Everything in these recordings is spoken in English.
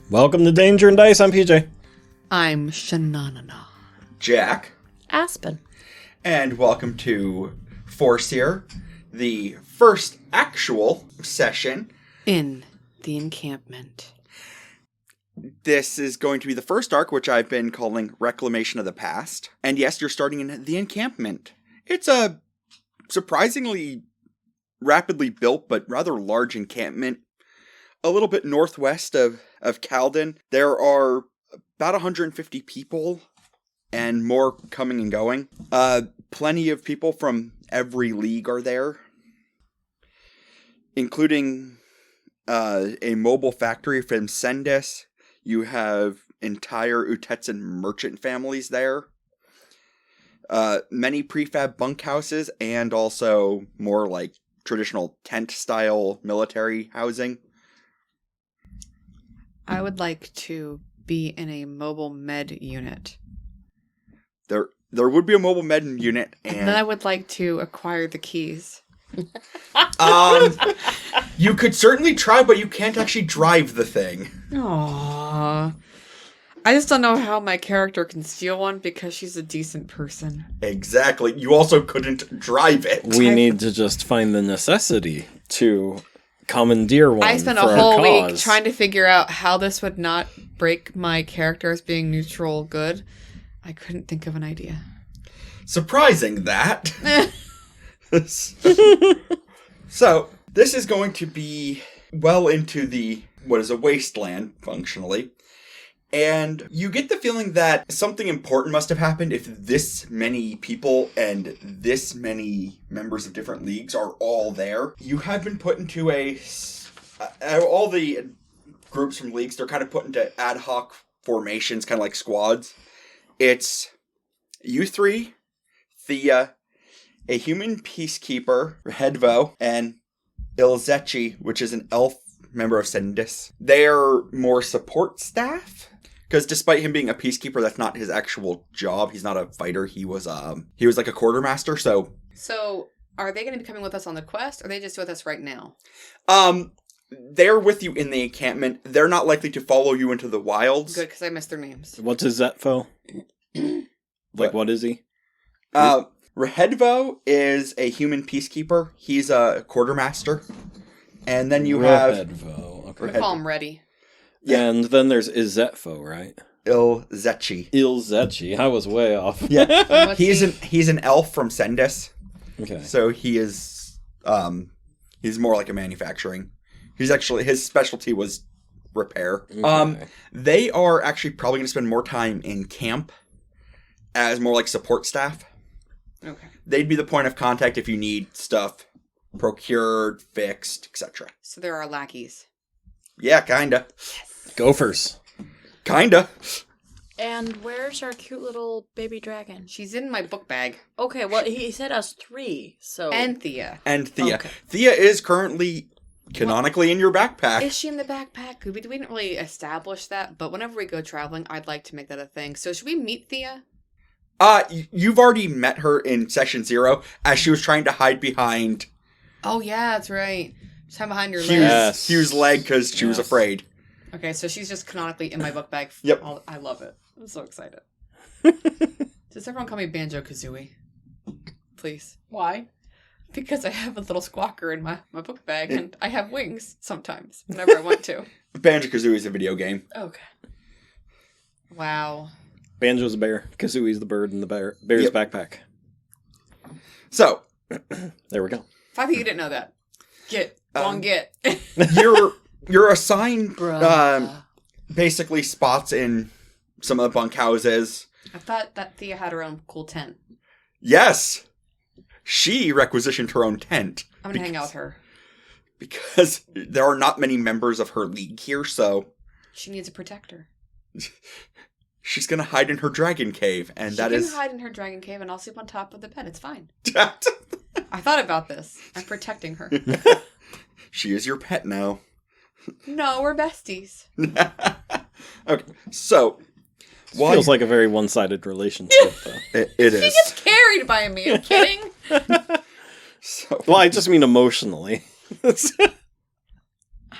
Welcome to Danger and Dice. I'm PJ. I'm Shananana. Jack. Aspen. And welcome to Forsyr, the first actual session In the Encampment. This is going to be the first arc, which I've been calling Reclamation of the Past. And yes, you're starting in the Encampment. It's a surprisingly rapidly built but rather large encampment. A little bit northwest of Calden. There are about 150 people and more coming and going. Plenty of people from every league are there, including a mobile factory from Sendis. You have entire Utetsan merchant families there. Many prefab bunkhouses and also more like traditional tent-style military housing. I would like to be in a mobile med unit. There would be a mobile med unit, and then I would like to acquire the keys. You could certainly try, but you can't actually drive the thing. Aww. I just don't know how my character can steal one because she's a decent person. Exactly. You also couldn't drive it. We need to just find the necessity to commandeer one. I spent a whole week trying to figure out how this would not break my character as being neutral good. I couldn't think of an idea. Surprising that. So, this is going to be well into what is a wasteland, functionally. And you get the feeling that something important must have happened if this many people and this many members of different leagues are all there. You have been put into all the groups from leagues, they're kind of put into ad hoc formations, kind of like squads. It's you three, Thea, a human peacekeeper, Hedvo, and Ilzechi, which is an elf member of Sendis. They're more support staff. Because despite him being a peacekeeper, that's not his actual job. He's not a fighter. He was like a quartermaster, so... So, are they going to be coming with us on the quest, or are they just with us right now? They're with you in the encampment. They're not likely to follow you into the wilds. Good, because I missed their names. What's his Zetfo? What is he? Rehedvo is a human peacekeeper. He's a quartermaster. And then you have... Rehedvo. Okay. We call him Ready. Yeah. And then there's Izetfo, right? Ilzechi. I was way off. Yeah. He's an elf from Sendis. Okay. So he is he's more like a manufacturing. His specialty was repair. Okay. They are actually probably going to spend more time in camp as more like support staff. Okay. They'd be the point of contact if you need stuff procured, fixed, etc. So there are lackeys. Yeah, kinda. Yes. Gophers. Kinda. And where's our cute little baby dragon? She's in my book bag. Okay, well, he said us three, so... And Thea. Okay. Thea is currently canonically in your backpack. Is she in the backpack? We didn't really establish that, but whenever we go traveling, I'd like to make that a thing. So should we meet Thea? You've already met her in Session 0 as she was trying to hide behind... Oh, yeah, that's right. She's hiding behind your leg. Hugh's leg because she was afraid. Okay, so she's just canonically in my book bag. Yep. I love it. I'm so excited. Does everyone call me Banjo-Kazooie? Please. Why? Because I have a little squawker in my book bag, and I have wings sometimes, whenever I want to. Banjo-Kazooie is a video game. Okay. Wow. Banjo's a bear. Kazooie's the bird in the bear's backpack. So. There we go. I think you didn't know that. Get. You're assigned basically spots in some of the bunkhouses. I thought that Thea had her own cool tent. Yes. She requisitioned her own tent. I'm going to hang out with her. Because there are not many members of her league here, so... She needs a protector. She's going to hide in her dragon cave, and she can hide in her dragon cave, and I'll sleep on top of the bed. It's fine. I thought about this. I'm protecting her. She is your pet now. No, we're besties. Okay, so... Feels like a very one-sided relationship, though. It is. She gets carried by me. Are you kidding? Well, I just mean emotionally.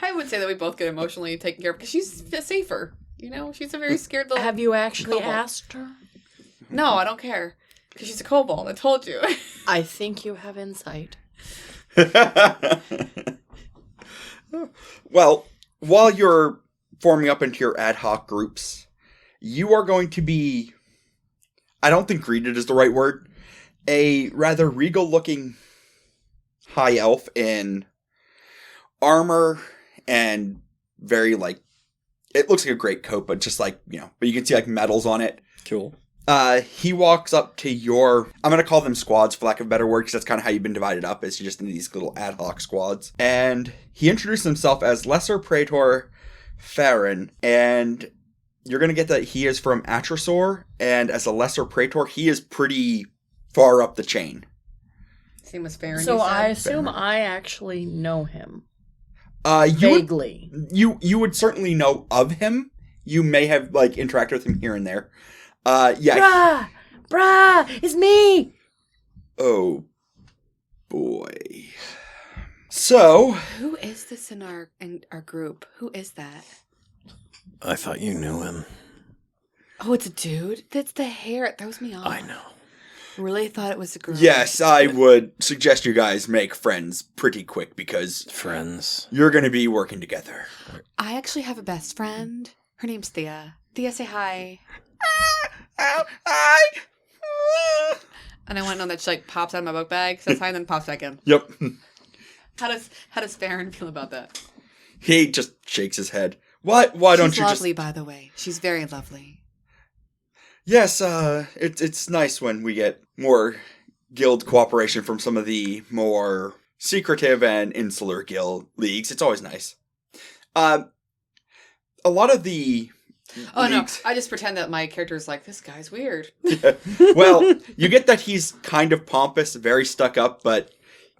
I would say that we both get emotionally taken care of because she's safer. You know, she's a very scared little. Have you actually kobold. asked her? No, I don't care because she's a kobold. I told you. I think you have insight. Well, while you're forming up into your ad hoc groups, you are going to be, I don't think greeted is the right word, a rather regal-looking high elf in armor and very, like, it looks like a great coat, but just like, you know, but you can see, like, medals on it. Cool. He walks up to your, I'm going to call them squads for lack of a better word, because that's kind of how you've been divided up, is you're just in these little ad hoc squads. And he introduced himself as Lesser Praetor Farron, and you're going to get that he is from Atrasor, and as a Lesser Praetor, he is pretty far up the chain. Same as Farron. So I assume I actually know him. Vaguely. You would certainly know of him. You may have, like, interacted with him here and there. Yeah. Brah, it's me. Oh, boy. So, who is this in our group? Who is that? I thought you knew him. Oh, it's a dude? That's the hair. It throws me off. I know. Really thought it was a girl. yes, I would suggest you guys make friends pretty quick because Friends. you're going to be working together. I actually have a best friend. Her name's Thea. Thea, say hi. Hi. And I want to know that she like pops out of my book bag, says hi, and then pops back in. Yep. How does Farron feel about that? He just shakes his head. Why don't She's you lovely, just... by the way. She's very lovely. Yes, it's nice when we get more guild cooperation from some of the more secretive and insular guild leagues. It's always nice. A lot of the Oh leagues... no, I just pretend that my character's like, this guy's weird. Well, you get that he's kind of pompous, very stuck up, but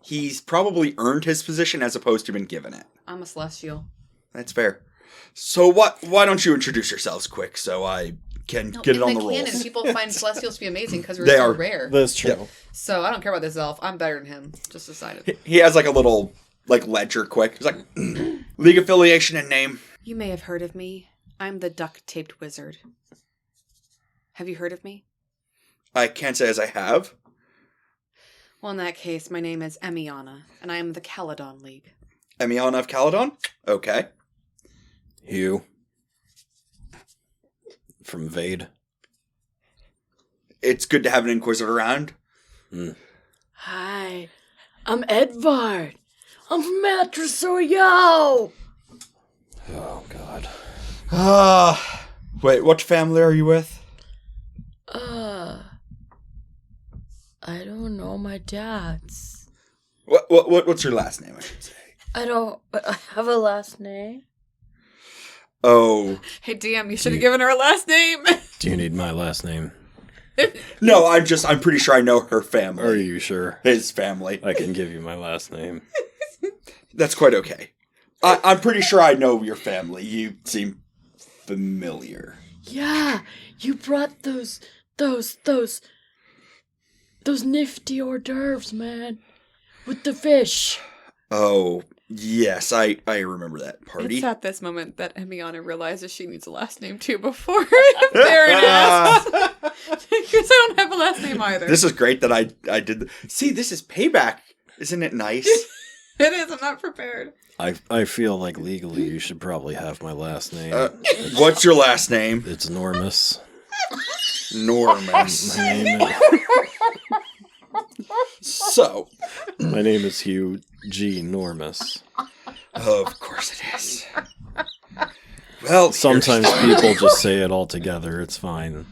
he's probably earned his position as opposed to been given it. I'm a celestial. That's fair. So why don't you introduce yourselves quick so I can get it on the canon, rolls? people find celestials to be amazing because we're They so are. rare. That's true. Yep. So I don't care about this elf. I'm better than him. Just decided. He has like a little like ledger quick. He's like, league affiliation and name. You may have heard of me. I'm the duct-taped wizard. Have you heard of me? I can't say as I have. Well, in that case, my name is Emiana, and I am the Caledon League. Emiana of Caledon? Okay. Hugh. From Vade. It's good to have an Inquisitor around. Hi, I'm Edvard. I'm from Atrasor, yo! Oh, God. Wait, what family are you with? I don't know my dad's. What's your last name, I should say? I have a last name. Oh. Hey, DM, you should have given her a last name. Do you need my last name? No, I'm pretty sure I know her family. Are you sure? His family. I can give you my last name. That's quite okay. I'm pretty sure I know your family. You seem familiar. Yeah, you brought those nifty hors d'oeuvres, man. With the fish. Oh, yes, I remember that party. It's at this moment that Emiana realizes she needs a last name too before Farron asks. Because I don't have a last name either. This is great that I did. See, this is payback. Isn't it nice? It is. I'm not prepared. I feel like legally you should probably have my last name. What's your last name? It's Normus. Normus. My name is, So, my name is Hugh G. Normus. of course it is. Well, Sometimes people just say it all together. It's fine.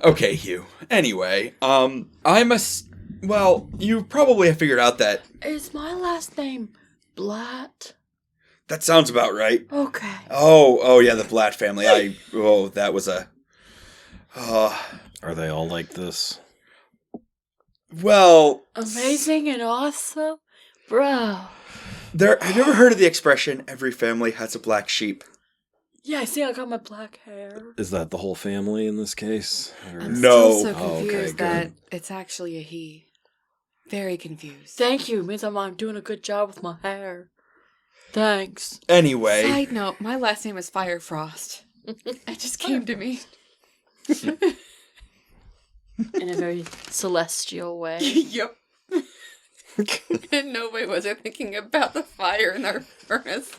Okay, Hugh. Anyway, well, you probably have figured out that Is my last name Blatt? that sounds about right. Okay. Oh yeah, the Blatt family. That was a. Are they all like this? Well, Amazing and awesome? Bro. have you ever heard of the expression, every family has a black sheep? Yeah, see, I got my black hair. Is that the whole family in this case? Or- I'm No. still so Oh, okay, confused good. that it's actually a he. Very confused. Thank you. Means I'm doing a good job with my hair. Thanks. Anyway. Side note, my last name is Firefrost. It just came to me. In a very celestial way. Yep. In no way was I thinking about the fire in our furnace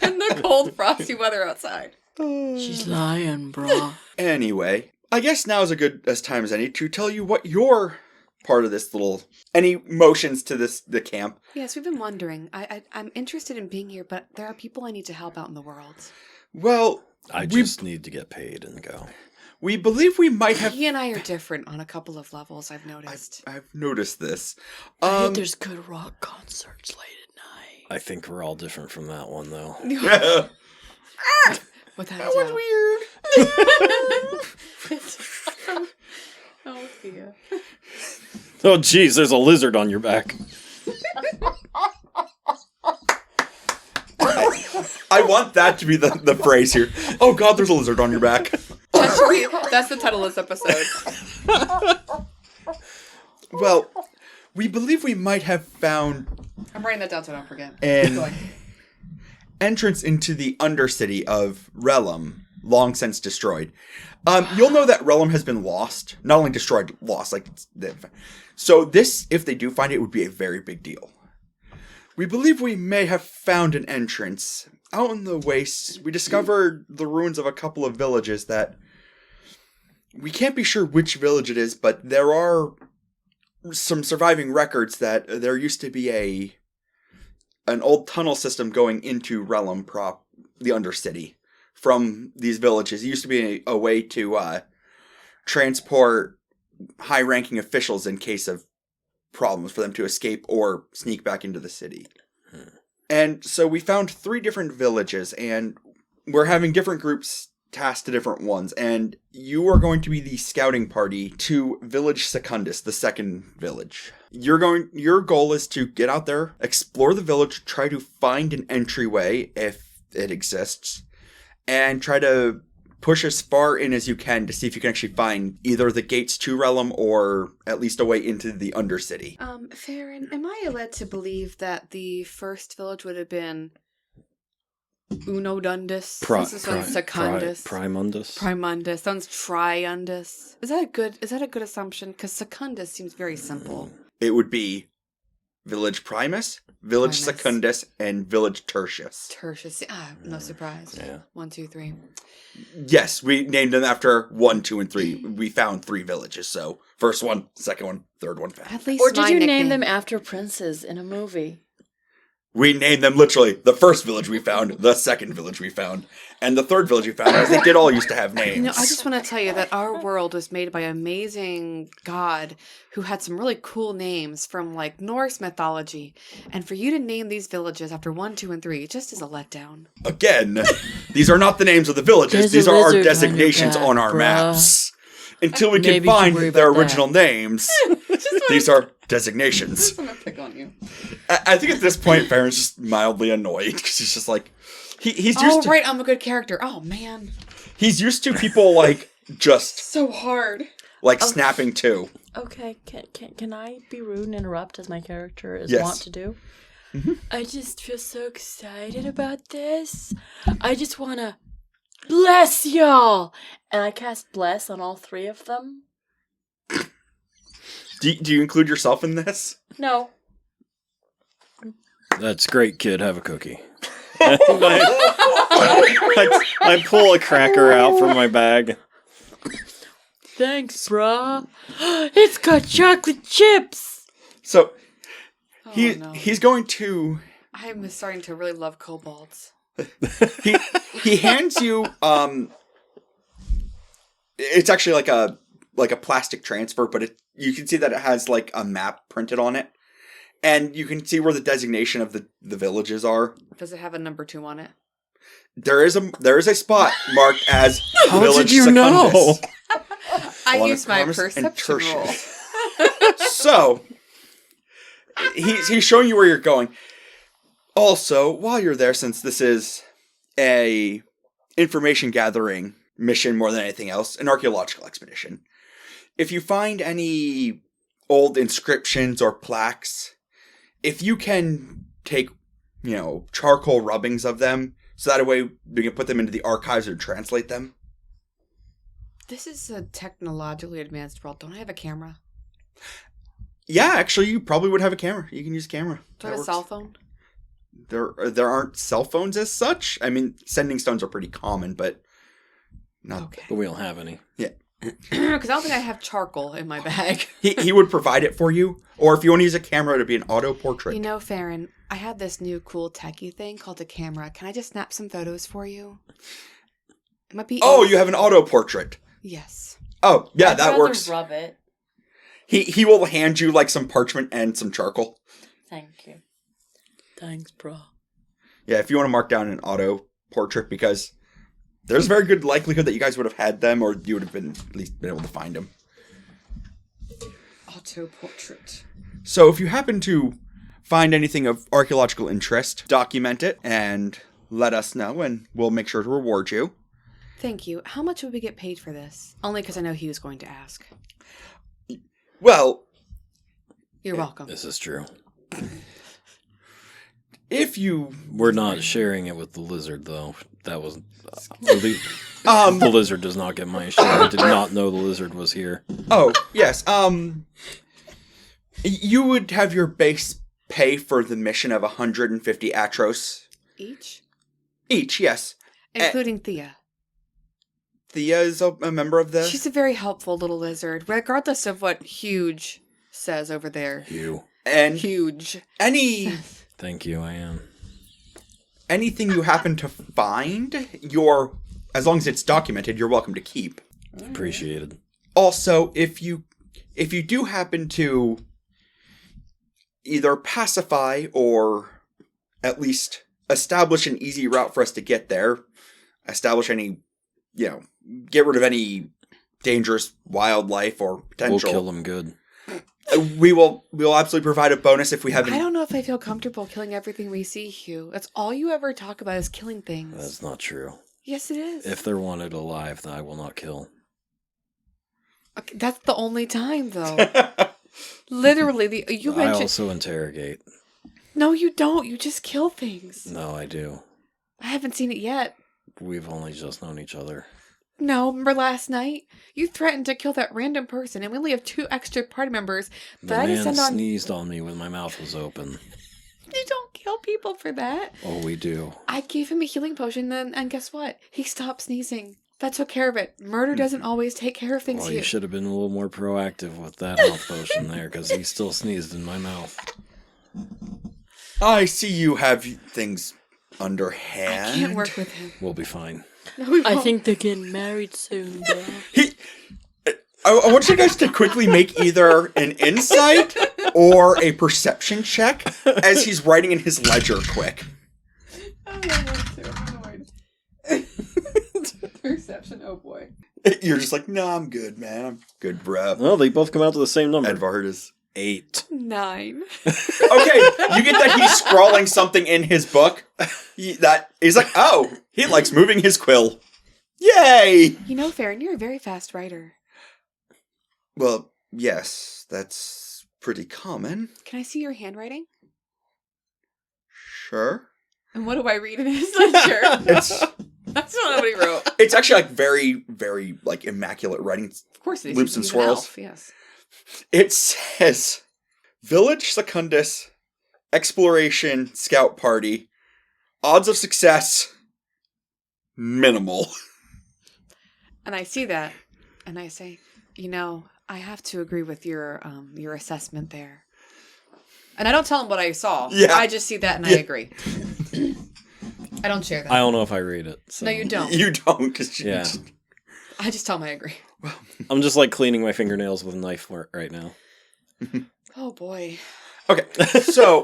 and the cold, frosty weather outside. She's lying, brah. Anyway, I guess now is as time as any to tell you what your part of this any motions to the camp. Yes, we've been wondering. I'm interested in being here, but there are people I need to help out in the world. Well, I just need to get paid and go. We believe we might have... He and I are different on a couple of levels, I've noticed. I've noticed this. I heard there's good rock concerts late at night. I think we're all different from that one, though. Without That was weird. Oh, Thea. Oh, jeez, there's a lizard on your back. I want that to be the phrase here. Oh god, there's a lizard on your back. That's the title of this episode. Well, we believe we might have found I'm writing that down so I don't forget. an entrance into the undercity of Relum, long since destroyed. You'll know that Relum has been lost. Not only destroyed, lost. So this, if they do find it, would be a very big deal. We believe we may have found an entrance. Out in the wastes, we discovered the ruins of a couple of villages that... We can't be sure which village it is, but there are some surviving records that there used to be an old tunnel system going into Relum the Undercity, from these villages. It used to be a way to transport high-ranking officials in case of problems, for them to escape or sneak back into the city. And so we found 3 different villages, and we're having different groups tasked to different ones, and you are going to be the scouting party to Village Secundus, the second village. Your goal is to get out there, explore the village, try to find an entryway, if it exists, and try to push as far in as you can to see if you can actually find either the gates to Relum or at least a way into the Undercity. Farron, am I led to believe that the first village would have been Unodundus? This one's Secundus. Primundus. Primundus. Sounds Triundus. Is that a good assumption? Because Secundus seems very simple. It would be Village Primus, Village Secundus, and Village Tertius. Tertius. No surprise. Yeah. 1, 2, 3. Yes, we named them after 1, 2, and 3. We found 3 villages, so first one, second one, third one found. At least Or did my you nickname. name them after princes in a movie? We named them literally the first village we found, the second village we found, and the third village we found, as they did all used to have names. I just want to tell you that our world was made by an amazing god who had some really cool names from, like, Norse mythology. And for you to name these villages after 1, 2, and 3 just is a letdown. Again, these are not the names of the villages. There's These a are our lizard designations on your on our back, maps. Until we Maybe can you should find worry their about that. original names, these are designations. I'm going to pick on you. I think at this point, Farron's just mildly annoyed because he's just like, he's used to, right, I'm a good character. Oh, man. he's used to people like just So hard. like snapping to. Okay, can I be rude and interrupt as my character is Yes. wont to do? Mm-hmm. I just feel so excited about this. I just want to bless y'all. And I cast bless on all 3 of them. Do you include yourself in this? No. That's great, kid. Have a cookie. I pull a cracker out from my bag. Thanks, brah. It's got chocolate chips. So No. he's going to I am starting to really love kobolds. he hands you it's actually like a plastic transfer, but you can see that it has like a map printed on it, and you can see where the designation of the villages are. Does it have a number 2 on it? There is a spot marked as How Village did you Secundus. know? I Along used with my Primus and perception roll. Tertius. So he's showing you where you're going. Also, while you're there, since this is a information gathering mission more than anything else, an archaeological expedition, if you find any old inscriptions or plaques, if you can take charcoal rubbings of them, so that way we can put them into the archives or translate them. This is a technologically advanced world. Don't I have a camera? Yeah, actually, you probably would have a camera. You can use a camera. Do I have a cell phone? There aren't cell phones as such. I mean, sending stones are pretty common, but not. Okay. But we don't have any. Yeah. Because I don't think I have charcoal in my bag. He would provide it for you, or if you want to use a camera, it'd be an auto portrait. You know, Farron, I have this new cool techie thing called a camera. Can I just snap some photos for you? It might be. Oh, you have an auto portrait. Yes. Oh, yeah, I'd that rather works. Rub it. He will hand you like some parchment and some charcoal. Thank you. Thanks, bro. Yeah, if you want to mark down an auto portrait, because there's a very good likelihood that you guys would have had them, or you would have at least been able to find them. Auto portrait. So if you happen to find anything of archaeological interest, document it and let us know, and we'll make sure to reward you. Thank you. How much would we get paid for this? Only because I know Hugh's going to ask. Well, You're welcome. This is true. if you... We're not sharing it with the lizard, though. That was... the lizard does not get my share. I did not know the lizard was here. Oh, yes. You would have your base pay for the mission of 150 atros. Each, yes. Including Thea. Thea is a member of the... She's a very helpful little lizard, regardless of what Huge says over there. Hugh. And Huge. Thank you, I am. Anything you happen to find, as long as it's documented, you're welcome to keep. Appreciated. Also, if you do happen to either pacify or at least establish an easy route for us to get there, establish any, get rid of any dangerous wildlife or potential. We'll kill them good. We'll absolutely provide a bonus if we have any. I don't know if I feel comfortable killing everything we see, Hugh. That's all you ever talk about is killing things. That's not true. Yes, it is. If they're wanted alive, then I will not kill. Okay, that's the only time, though. Literally, you I mentioned... also interrogate. No, you don't. You just kill things. No, I do. I haven't seen it yet. We've only just known each other. No, remember last night? You threatened to kill that random person, and we only have 2 extra party members. The man sneezed on me when my mouth was open. You don't kill people for that. Oh, we do. I gave him a healing potion, and guess what? He stopped sneezing. That took care of it. Murder doesn't always take care of things. Well, you should have been a little more proactive with that health potion there, because he still sneezed in my mouth. I see you have things underhand. I can't work with him. We'll be fine. No, we I won't. think they're getting married soon, bro. I want you guys to quickly make either an insight or a perception check as he's writing in his ledger quick. Oh, I'm annoyed. Perception, oh boy. You're just like, no, I'm good, man. I'm good, bro. Well, they both come out to the same number. Edvard is 8. 9. Okay, you get that he's scrawling something in his book. He's like, oh, he likes moving his quill. Yay! You know, Farron, you're a very fast writer. Well, yes, that's pretty common. Can I see your handwriting? Sure. And what do I read in his ledger? That's not what he wrote. It's actually like very, very like immaculate writing. Of course it is. Loops and He's an swirls. elf, yes. It says, Village Secundus, Exploration Scout Party, odds of success, minimal. And I see that, and I say, I have to agree with your assessment there. And I don't tell him what I saw. Yeah. I just see that and I agree. I don't share that. I don't know if I read it. So. No, you don't. You don't. Cause Yeah. I just tell him I agree. I'm just like cleaning my fingernails with a knife right now. Oh, boy. Okay, so...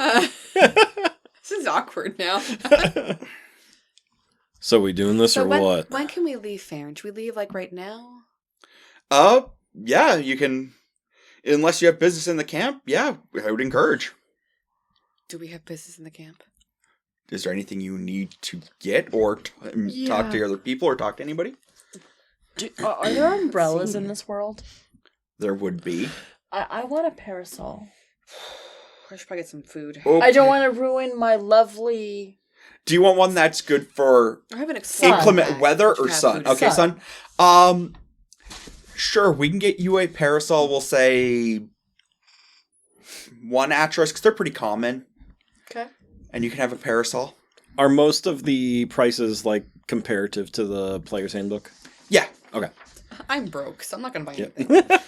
This is awkward now. So we doing this or what? When can we leave, Farron? Should we leave, right now? Yeah, you can... Unless you have business in the camp, yeah, I would encourage. Do we have business in the camp? Is there anything you need to get or talk to other people or talk to anybody? Are there umbrellas in this world? There would be. I want a parasol. I should probably get some food. Okay. I don't want to ruin my lovely... Do you want one that's good for I have an inclement weather or sun? Okay, sun. Sure, we can get you a parasol. We'll say 1 Atros, because they're pretty common. Okay. And you can have a parasol. Are most of the prices like comparative to the player's handbook? Yeah. Okay. I'm broke, so I'm not going to buy anything.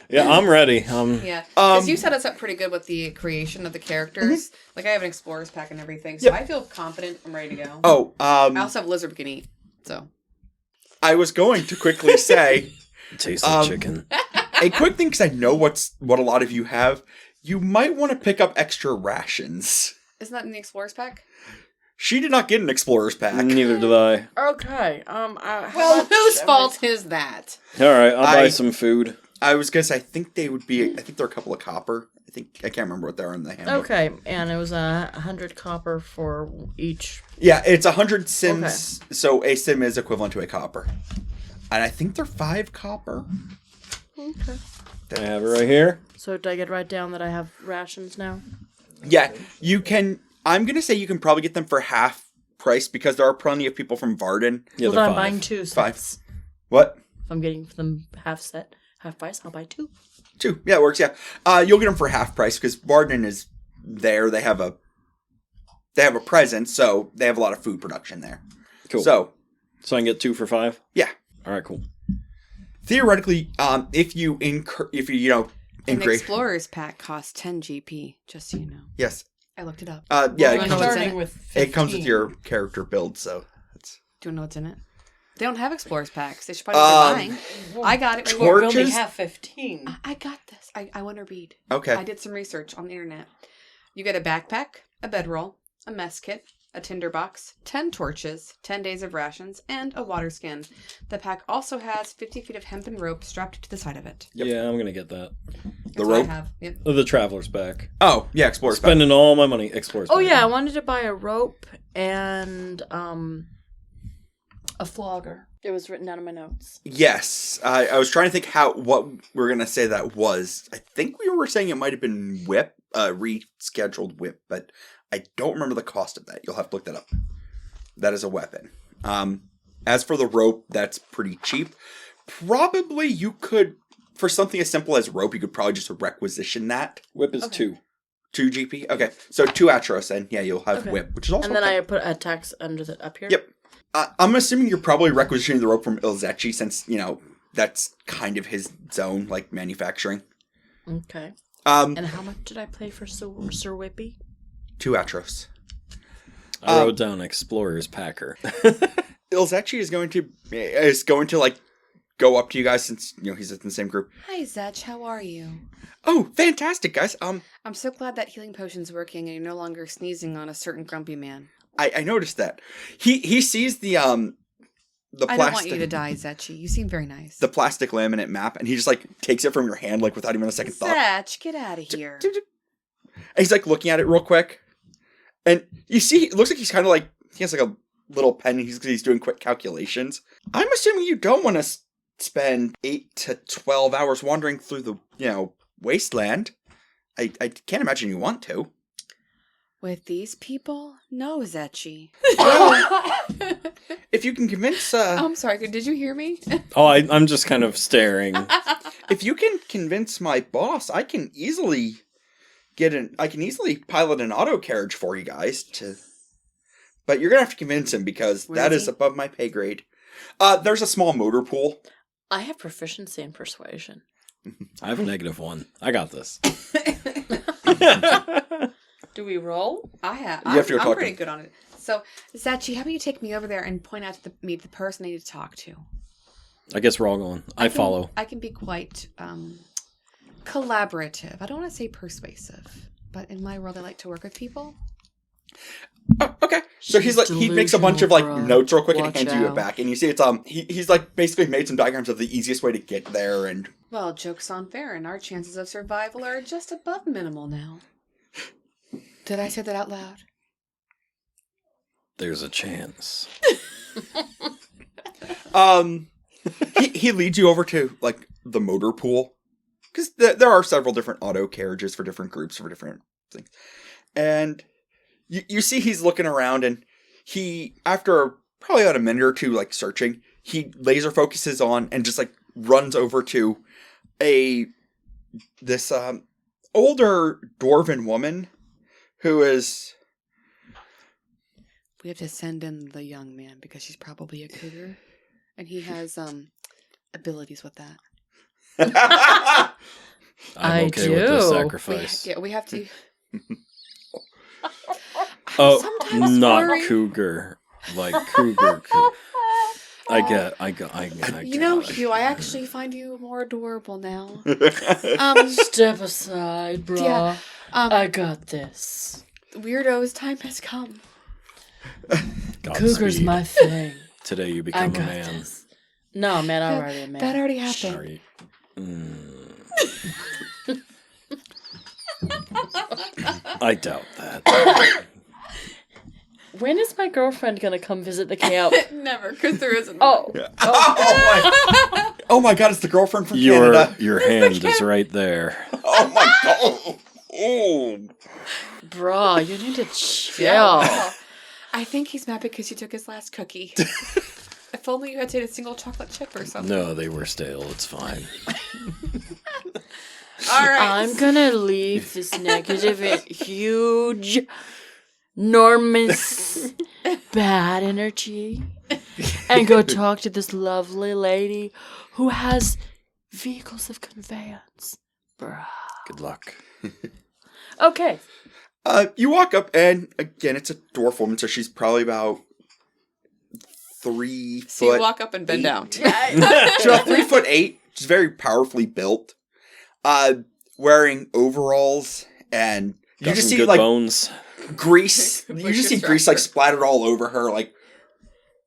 Yeah, I'm ready. Yeah, because you set us up pretty good with the creation of the characters. Like, I have an explorer's pack and everything, so I feel confident. I'm ready to go. Oh, I also have a lizard we can eat, so. I was going to quickly say... Tasty chicken. A quick thing, because I know what a lot of you have. You might want to pick up extra rations. Isn't that in the explorer's pack? She did not get an explorer's pack. Neither did I. Okay. Well, whose fault is that? All right, I'll buy some food. I was gonna say, I think they're a couple of copper. I can't remember what they are in the handbook. Okay, and it was 100 copper for each. Yeah, it's 100 sims, Okay. so a sim is equivalent to a copper. And I think they're 5 copper. Okay. I have it right here. So did I get right down that I have rations now? Yeah, you can. I'm gonna say you can probably get them for half price because there are plenty of people from Varden. Yeah, Well, they're then I'm 5. buying 2 5. sets. What? If I'm getting them half price, I'll buy 2. 2. Yeah, it works. Yeah, you'll get them for half price because Varden is there. They have a presence, so they have a lot of food production there. Cool. So I can get 2 for 5? yeah. All right, cool. Theoretically, if you An increase, explorer's pack costs 10 GP, just so you know. yes, I looked it up. yeah, Well, it I know comes, what's in Starting it. with 15. it comes with your character build. So that's Do you know what's in it? They don't have explorer's packs. They should probably be buying. I got it right here. We only torches? have 15. I got this. I want to read. okay. I did some research on the internet. You get a backpack, a bedroll, a mess kit, a tinder box, 10 torches, 10 days of rations, and a water skin. The pack also has 50 feet of hempen rope strapped to the side of it. Yep. Yeah, I'm going to get that. That's The what rope? I have. Yep. The Traveler's Pack. Oh yeah, explorers. Pack. Spending all my money. Explorer's Oh Pack. yeah, I wanted to buy a rope and a flogger. It was written down in my notes. Yes, I was trying to think what we were gonna say that was. I think we were saying it might have been whip, rescheduled whip, but I don't remember the cost of that. You'll have to look that up. That is a weapon. As for the rope, that's pretty cheap. Probably you could, for something as simple as rope, you could probably just requisition that. Whip is 2. 2 GP? Okay, so 2 Atros, and yeah, you'll have Okay. whip, which is also And then okay. I put a tax under up here. Yep. I'm assuming you're probably requisitioning the rope from Ilzechi since, that's kind of his zone, like manufacturing. Okay. And And how much did I pay for Sir Whippy? 2 Atros. I wrote down Explorer's Packer. Ilzechi is going to like go up to you guys since he's in the same group. Hi, Zech. How are you? Oh, fantastic, guys. I'm so glad that healing potion's working and you're no longer sneezing on a certain grumpy man. I noticed that. He sees the I plastic. don't want you to die, Zechi. You seem very nice. The plastic laminate map, and he just like takes it from your hand like without even a second thought. Zech, get out of here. And he's like looking at it real quick, and you see, it looks like he's kind of like he has like a little pen. And he's doing quick calculations. I'm assuming you don't want to spend 8 to 12 hours wandering through the wasteland. I can't imagine you want to. With these people? No, Zechi. If you can convince, I'm sorry, did you hear me? Oh, I'm just kind of staring. if you can convince my boss, I can easily pilot an auto carriage for you guys to. But you're gonna have to convince him because Where that is is he? above my pay grade. There's a small motor pool. I have proficiency in persuasion. I have a -1. I got this. Do we roll? I have. You have to go I'm talk to pretty him. good on it. So, Zechi, how about you take me over there and point out to me the person I need to talk to? I guess we're all going. I follow. I can be quite collaborative. I don't want to say persuasive, but in my world, I like to work with people. Oh, okay. So She's he makes a bunch of like delusional, notes real quick and watch hands you it out. back, and you see it's he's like basically made some diagrams of the easiest way to get there, and Well, joke's on fair, and our chances of survival are just above minimal now. Did I say that out loud? There's a chance. he leads you over to like the motor pool because there are several different auto carriages for different groups for different things. And you see he's looking around, and he, after probably about a minute or two, like, searching, he laser focuses on and just, like, runs over to this older dwarven woman who is... We have to send in the young man because she's probably a cougar. And he has abilities with that. I'm okay with the sacrifice. We have to... Oh, not worry. cougar. Like cougar. I get. You know, Hugh, I actually find you more adorable now. Step aside, brah. Yeah, I got this. Weirdo's time has come. Cougar's Godspeed. my thing. Today you I become a got man. this. No, man, I'm already a man. That already happened. Sorry. I doubt that. When is my girlfriend gonna come visit the camp? Never, because there isn't. Oh, Oh my god, it's the girlfriend from Canada. Your hand is right there. Oh my god. Oh. brah, you need to chill. Yeah. I think he's mad because you took his last cookie. If only you had taken a single chocolate chip or something. No, they were stale. It's fine. All right. I'm gonna leave this negative, huge, enormous, bad energy and go talk to this lovely lady who has vehicles of conveyance. Bruh. Good luck. Okay. You walk up, and again, it's a dwarf woman, so she's probably about 3 foot. So you walk up and bend down. She's about 3'8". She's very powerfully built. Wearing overalls, and you Got just some see good like bones. grease. You just see grease like splattered all over her. Like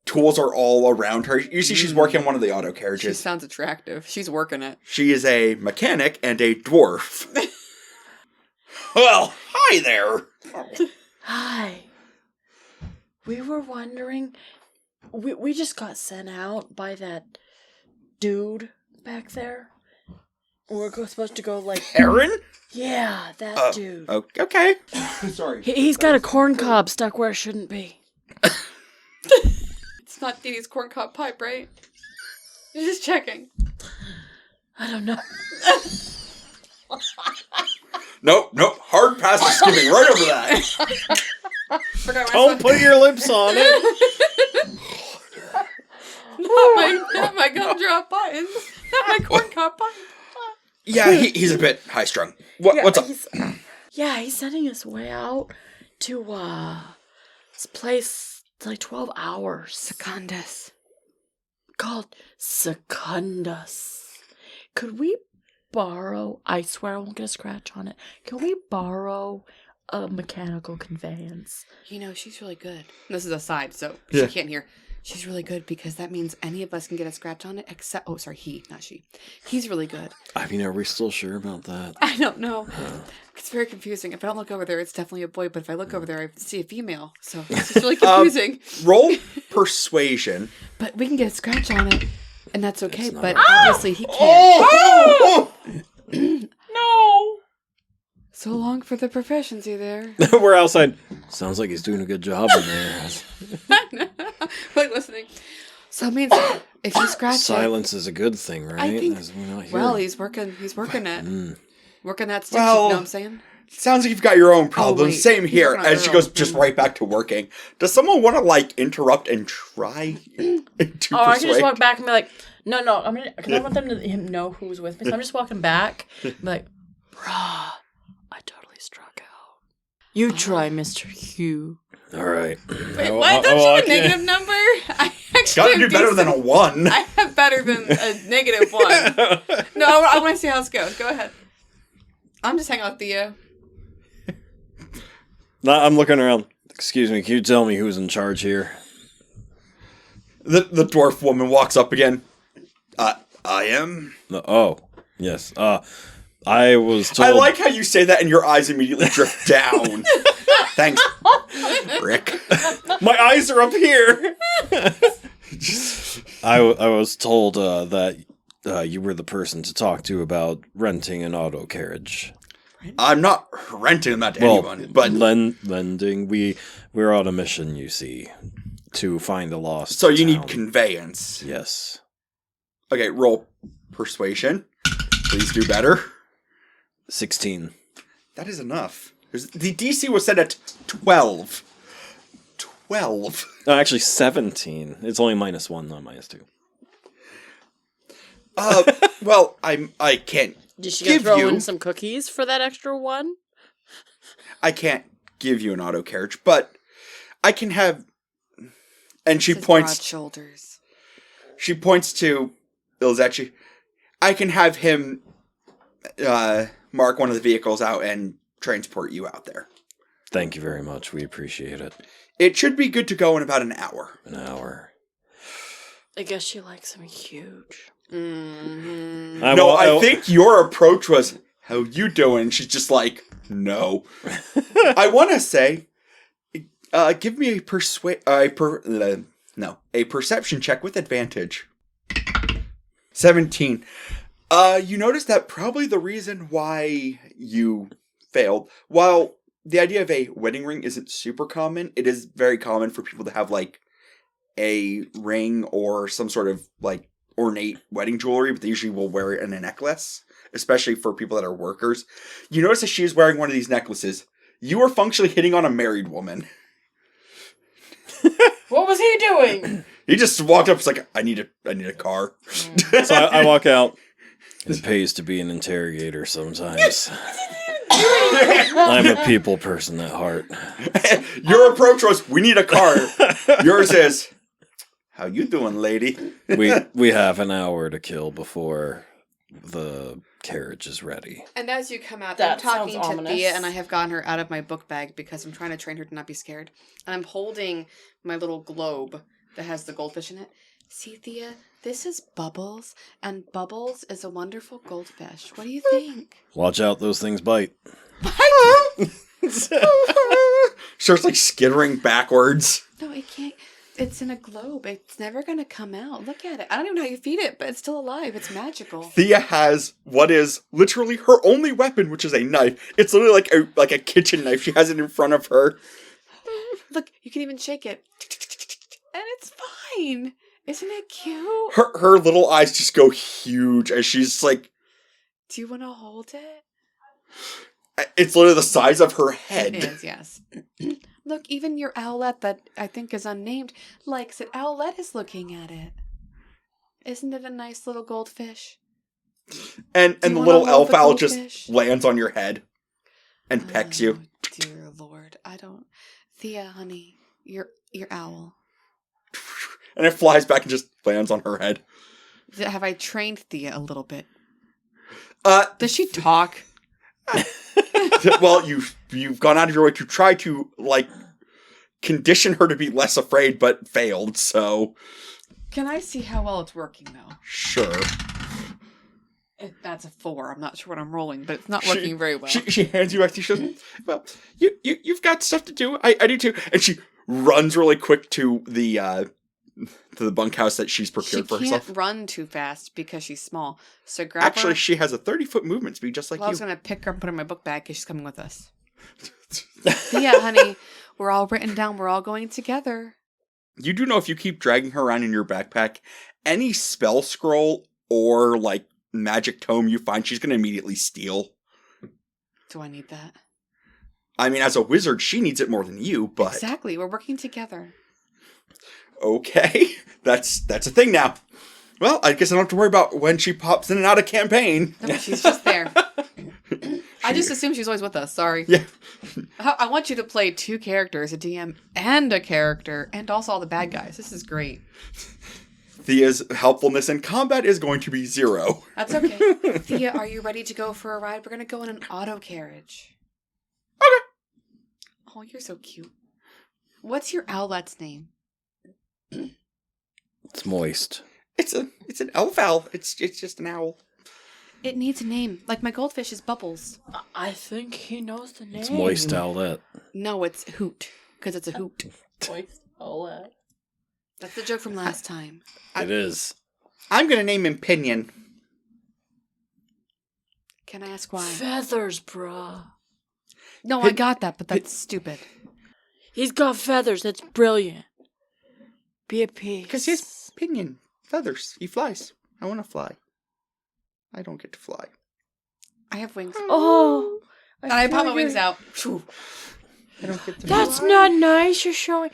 tools are all around her. You see she's working on one of the auto She carriages. sounds attractive. She's working it. She is a mechanic and a dwarf. Well, hi there. Hi. We were wondering, we just got sent out by that dude back there. We're supposed to go like... Aaron? Yeah, that dude. Okay. Sorry. He's got a corn cob stuck where it shouldn't be. It's not Dee Dee's corncob pipe, right? You're just checking. I don't know. Nope. Hard pass is skipping right over that. Forgot Don't put your lips on it. not my gumdrop buttons. Not my corncob buttons. Yeah, he's a bit high strung. What's up? He's sending us way out to this place. It's like 12 hours. Secundus. Called Secundus. Could we borrow? I swear I won't get a scratch on it. Can we borrow a mechanical conveyance? You know, she's really good. This is a side, so Yeah. she can't hear. She's really good because that means any of us can get a scratch on it except... Oh, sorry, he, not she. He's really good. I mean, are we still sure about that? I don't know. It's very confusing. If I don't look over there, it's definitely a boy. But if I look over there, I see a female. So it's just really confusing. Roll persuasion. But we can get a scratch on it. And that's okay. It's not But a- obviously he can't. Oh! No! So long for the proficiency there. We're outside. Sounds like he's doing a good job in there. Like listening. So it means if you scratch Silence is a good thing, right? I think- As we're not it, well, hearing. he's working it. Mm. Working that stick, Well- you know what I'm saying? Sounds like you've got your own problems. wait. Same He's here. working on As she girls. goes just right back to working. Does someone want to like interrupt and try to I can just persuade? walk back and be like, no, I'm gonna, because I want them to know who's with me. So I'm just walking back and be like, bruh, I totally struck out. You try, Mr. Hugh. All right. Wait, what? Don't you have a negative number? I actually Gotta have do better than a decent- 1. I have better than a negative 1. No, I want to see how this goes. Go ahead. I'm just hanging out with Theo. No, I'm looking around. Excuse me, can you tell me who's in charge here? The dwarf woman walks up again. I am. Oh, yes. I was told. I like how you say that and your eyes immediately drift down. Thanks, Rick. My eyes are up here. I was told that you were the person to talk to about renting an auto carriage. I'm not renting them out to anyone, but lending. We're on a mission, you see, to find a lost. So you need town. conveyance. Yes. Okay, roll persuasion. Please do better. 16. That is enough. The DC was set at 12. 12. No, actually 17. It's only -1, not -2. Well, I can't. Did she give throw you- in some cookies for that extra one? I can't give you an auto carriage, but I can have. And she His points. broad shoulders. She points to Ilzachi. I can have him mark one of the vehicles out and transport you out there. Thank you very much. We appreciate it. It should be good to go in about an hour. An hour. I guess she likes him huge. Mm-hmm. I think your approach was, "How you doing?" She's just like, "No." I want to say, give me a perception check with advantage. 17. You notice that probably the reason why you failed, while the idea of a wedding ring isn't super common, it is very common for people to have like a ring or some sort of like ornate wedding jewelry, but they usually will wear it in a necklace, especially for people that are workers. You notice that she is wearing one of these necklaces. You are functionally hitting on a married woman. What was he doing? He just walked up. It's like, I need a car. So I walk out. It pays to be an interrogator sometimes. I'm a people person at heart. Your approach was, we need a car. Yours is, how you doing, lady? We have an hour to kill before the carriage is ready. And as you come out, That I'm talking sounds to ominous. Thea, and I have gotten her out of my book bag because I'm trying to train her to not be scared. And I'm holding my little globe that has the goldfish in it. See, Thea, this is Bubbles, and Bubbles is a wonderful goldfish. What do you think? Watch out, those things bite. Starts like skittering backwards. No, it can't. It's in a globe. It's never going to come out. Look at it. I don't even know how you feed it, but it's still alive. It's magical. Thea has what is literally her only weapon, which is a knife. It's literally like a kitchen knife. She has it in front of her. Look, you can even shake it. And it's fine. Isn't it cute? Her little eyes just go huge as she's like, Do you want to hold it? it's literally the size of her head. It is, yes. Look, even your owlet that I think is unnamed likes it. Owlet is looking at it. Isn't it a nice little goldfish? And Do the you little wanna hold elf the owl goldfish? just lands on your head and pecks you. Oh, dear Lord. I don't... Thea, honey, your owl. And it flies back and just lands on her head. Have I trained Thea a little bit? Uh, Does she talk? well, you've gone out of your way to try to like condition her to be less afraid, but failed. So Can I see how well it's working, though? sure. That's a 4. I'm not sure what I'm rolling, but it's not working very well. She hands you back. She goes, "Well, you've got stuff to do. I do too." And she runs really quick to the bunkhouse that she's procured for She herself. can't run too fast because she's small. So grab Actually, her. she has a 30-foot movement speed, just like Well, I was you. going to pick her and put her in my book bag because she's coming with us. Yeah, honey, we're all written down. We're all going together. You do know if you keep dragging her around in your backpack, any spell scroll or like magic tome you find, she's going to immediately steal. Do I need that? I mean, as a wizard, she needs it more than you, but Exactly. We're working together. okay, that's a thing now. Well, I guess I don't have to worry about when she pops in and out of campaign. No, she's just there. I just assume she's always with us. Sorry. Yeah. I want you to play 2 characters, a DM and a character, and also all the bad guys. This is great. Thea's helpfulness in combat is going to be 0. That's okay. Thea, are you ready to go for a ride? We're going to go in an auto carriage. Okay. Oh, you're so cute. What's your owlet's name? It's moist. It's an elf owl. It's just an owl. It needs a name. Like my goldfish is Bubbles. I think he knows the name. It's moist owlet. No, it's Hoot. Because it's a hoot. Moist owlet. That's the joke from last time. It is. I'm going to name him Pinion. Can I ask why? Feathers, bruh. No, I got that, but that's stupid. He's got feathers. That's brilliant. Be at peace. Because he has pinion feathers. He flies. I want to fly. I don't get to fly. I have wings. Oh. And I pop my feel wings you're- out. I don't get to That's not nice. You're showing.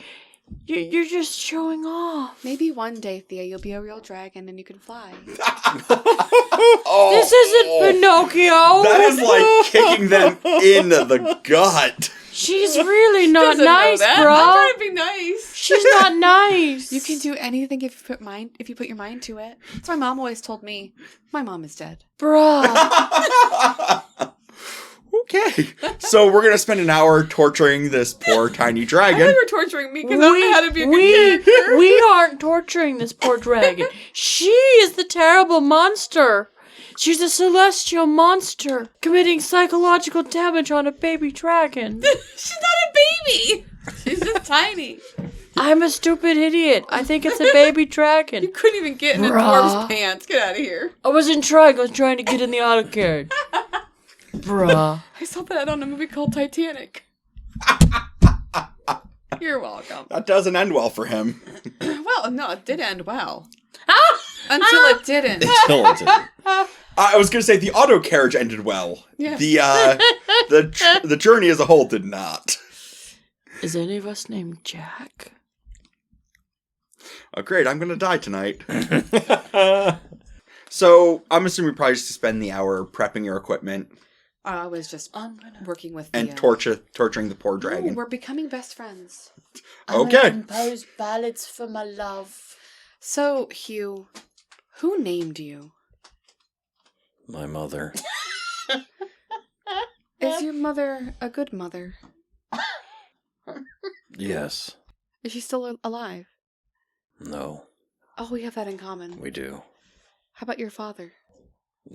You're just showing off. Maybe one day, Thea, you'll be a real dragon and you can fly. Oh, This isn't Pinocchio. that is like kicking them in the gut. She's really not Doesn't know nice, that. bro. I'm trying to be nice. She's not nice. You can do anything if you put your mind to it. That's what my mom always told me. My mom is dead. Bruh. Okay. So we're going to spend an hour torturing this poor tiny I dragon. thought you were torturing me because I don't know how to be a good character. We aren't torturing this poor dragon. She is the terrible monster. She's a celestial monster committing psychological damage on a baby dragon. She's not a baby. She's just tiny. I'm a stupid idiot. I think it's a baby You dragon. couldn't even get in a dwarf's pants. Get out of here. I wasn't trying. I was trying to get in the auto carriage. Bruh. I saw that on a movie called Titanic. You're welcome. That doesn't end well for him. Well, no, it did end well. Until it didn't. Until it didn't. I was going to say the auto carriage ended well. Yeah. The journey as a whole did not. Is any of us named Jack? Oh, great. I'm going to die tonight. So I'm assuming we probably just spend the hour prepping your equipment I was just working with the... and torturing the poor dragon. Ooh, we're becoming best friends. Okay. Compose ballads for my love. So, Hugh, who named you? My mother. Is your mother a good mother? Yes. Is she still alive? No. Oh, we have that in common. We do. How about your father?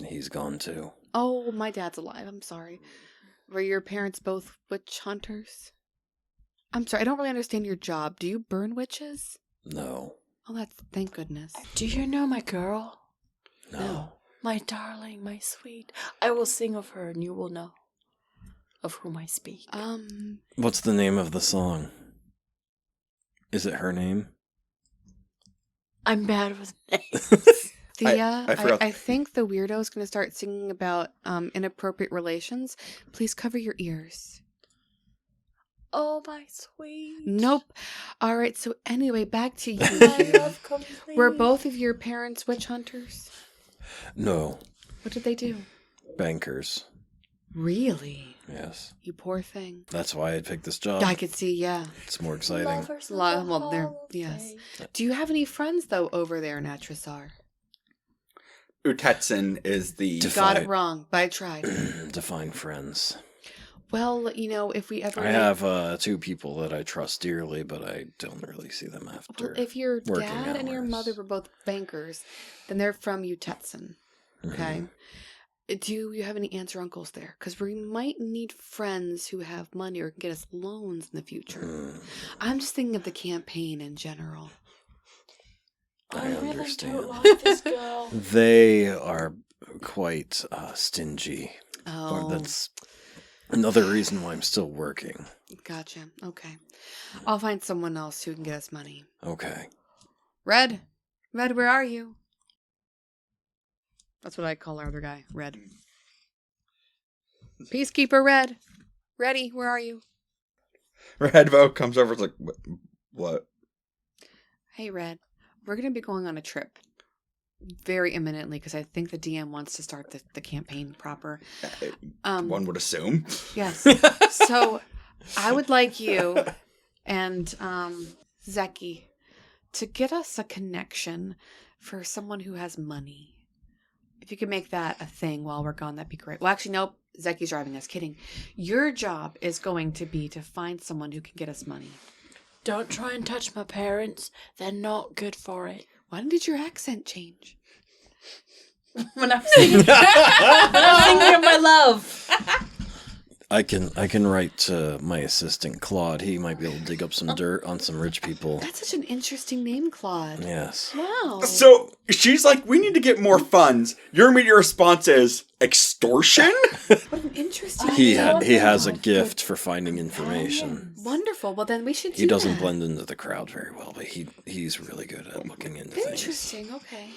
He's gone too. Oh, my dad's alive. I'm sorry. Were your parents both witch hunters? I'm sorry, I don't really understand your job. Do you burn witches? No. Oh, that's... Thank goodness. Do you know my girl? No. My darling, my sweet. I will sing of her and you will know of whom I speak. What's the name of the song? Is it her name? I'm bad with names. Thea, I forgot. I think the weirdo is going to start singing about inappropriate relations. Please cover your ears. Oh, my sweet. Nope. All right, so anyway, back to you, My Hugh. love complete. Were both of your parents witch hunters? No. What did they do? Bankers. Really? Yes. You poor thing. That's why I picked this job. I could see, yeah. It's more exciting. Lovers of Well, the well, they're... Hall of Yes. Fame. Do you have any friends, though, over there in Atrisar? Utetson is the... Got it wrong, but I tried. Define friends. Well, you know, if we ever... I have 2 people that I trust dearly, but I don't really see them after. Well, if your working dad and your hours. mother were both bankers, then they're from Utetson. Okay? Do you have any aunts or uncles there? Because we might need friends who have money or can get us loans in the future. I'm just thinking of the campaign in general. I really understand. don't like this girl. They are quite stingy. Oh, That's another reason why I'm still working. gotcha. Okay. I'll find someone else who can get us money. Okay. Red, where are you? That's what I call our other guy, Red. Peacekeeper Red. Ready, where are you? Redvo comes over. It's like, what? Hey, Red. We're going to be going on a trip very imminently because I think the DM wants to start the campaign proper. One would assume. Yes. So I would like you and Zeki to get us a connection for someone who has money. If you could make that a thing while we're gone, that'd be great. Well, actually, nope. Zeki's driving us. Kidding. Your job is going to be to find someone who can get us money. Don't try and touch my parents. They're not good for it. Why did your accent change? When I'm singing, when I'm singing of my love. I can write to my assistant Claude. He might be able to dig up some dirt on some rich people. That's such an interesting name, Claude. Yes. Wow. So she's like, we need to get more funds. Your immediate response is extortion? What an interesting He name. has a gift for finding information. Wonderful. Well, then we should do He doesn't that. blend into the crowd very well, but he's really good at looking into things. Interesting. Okay.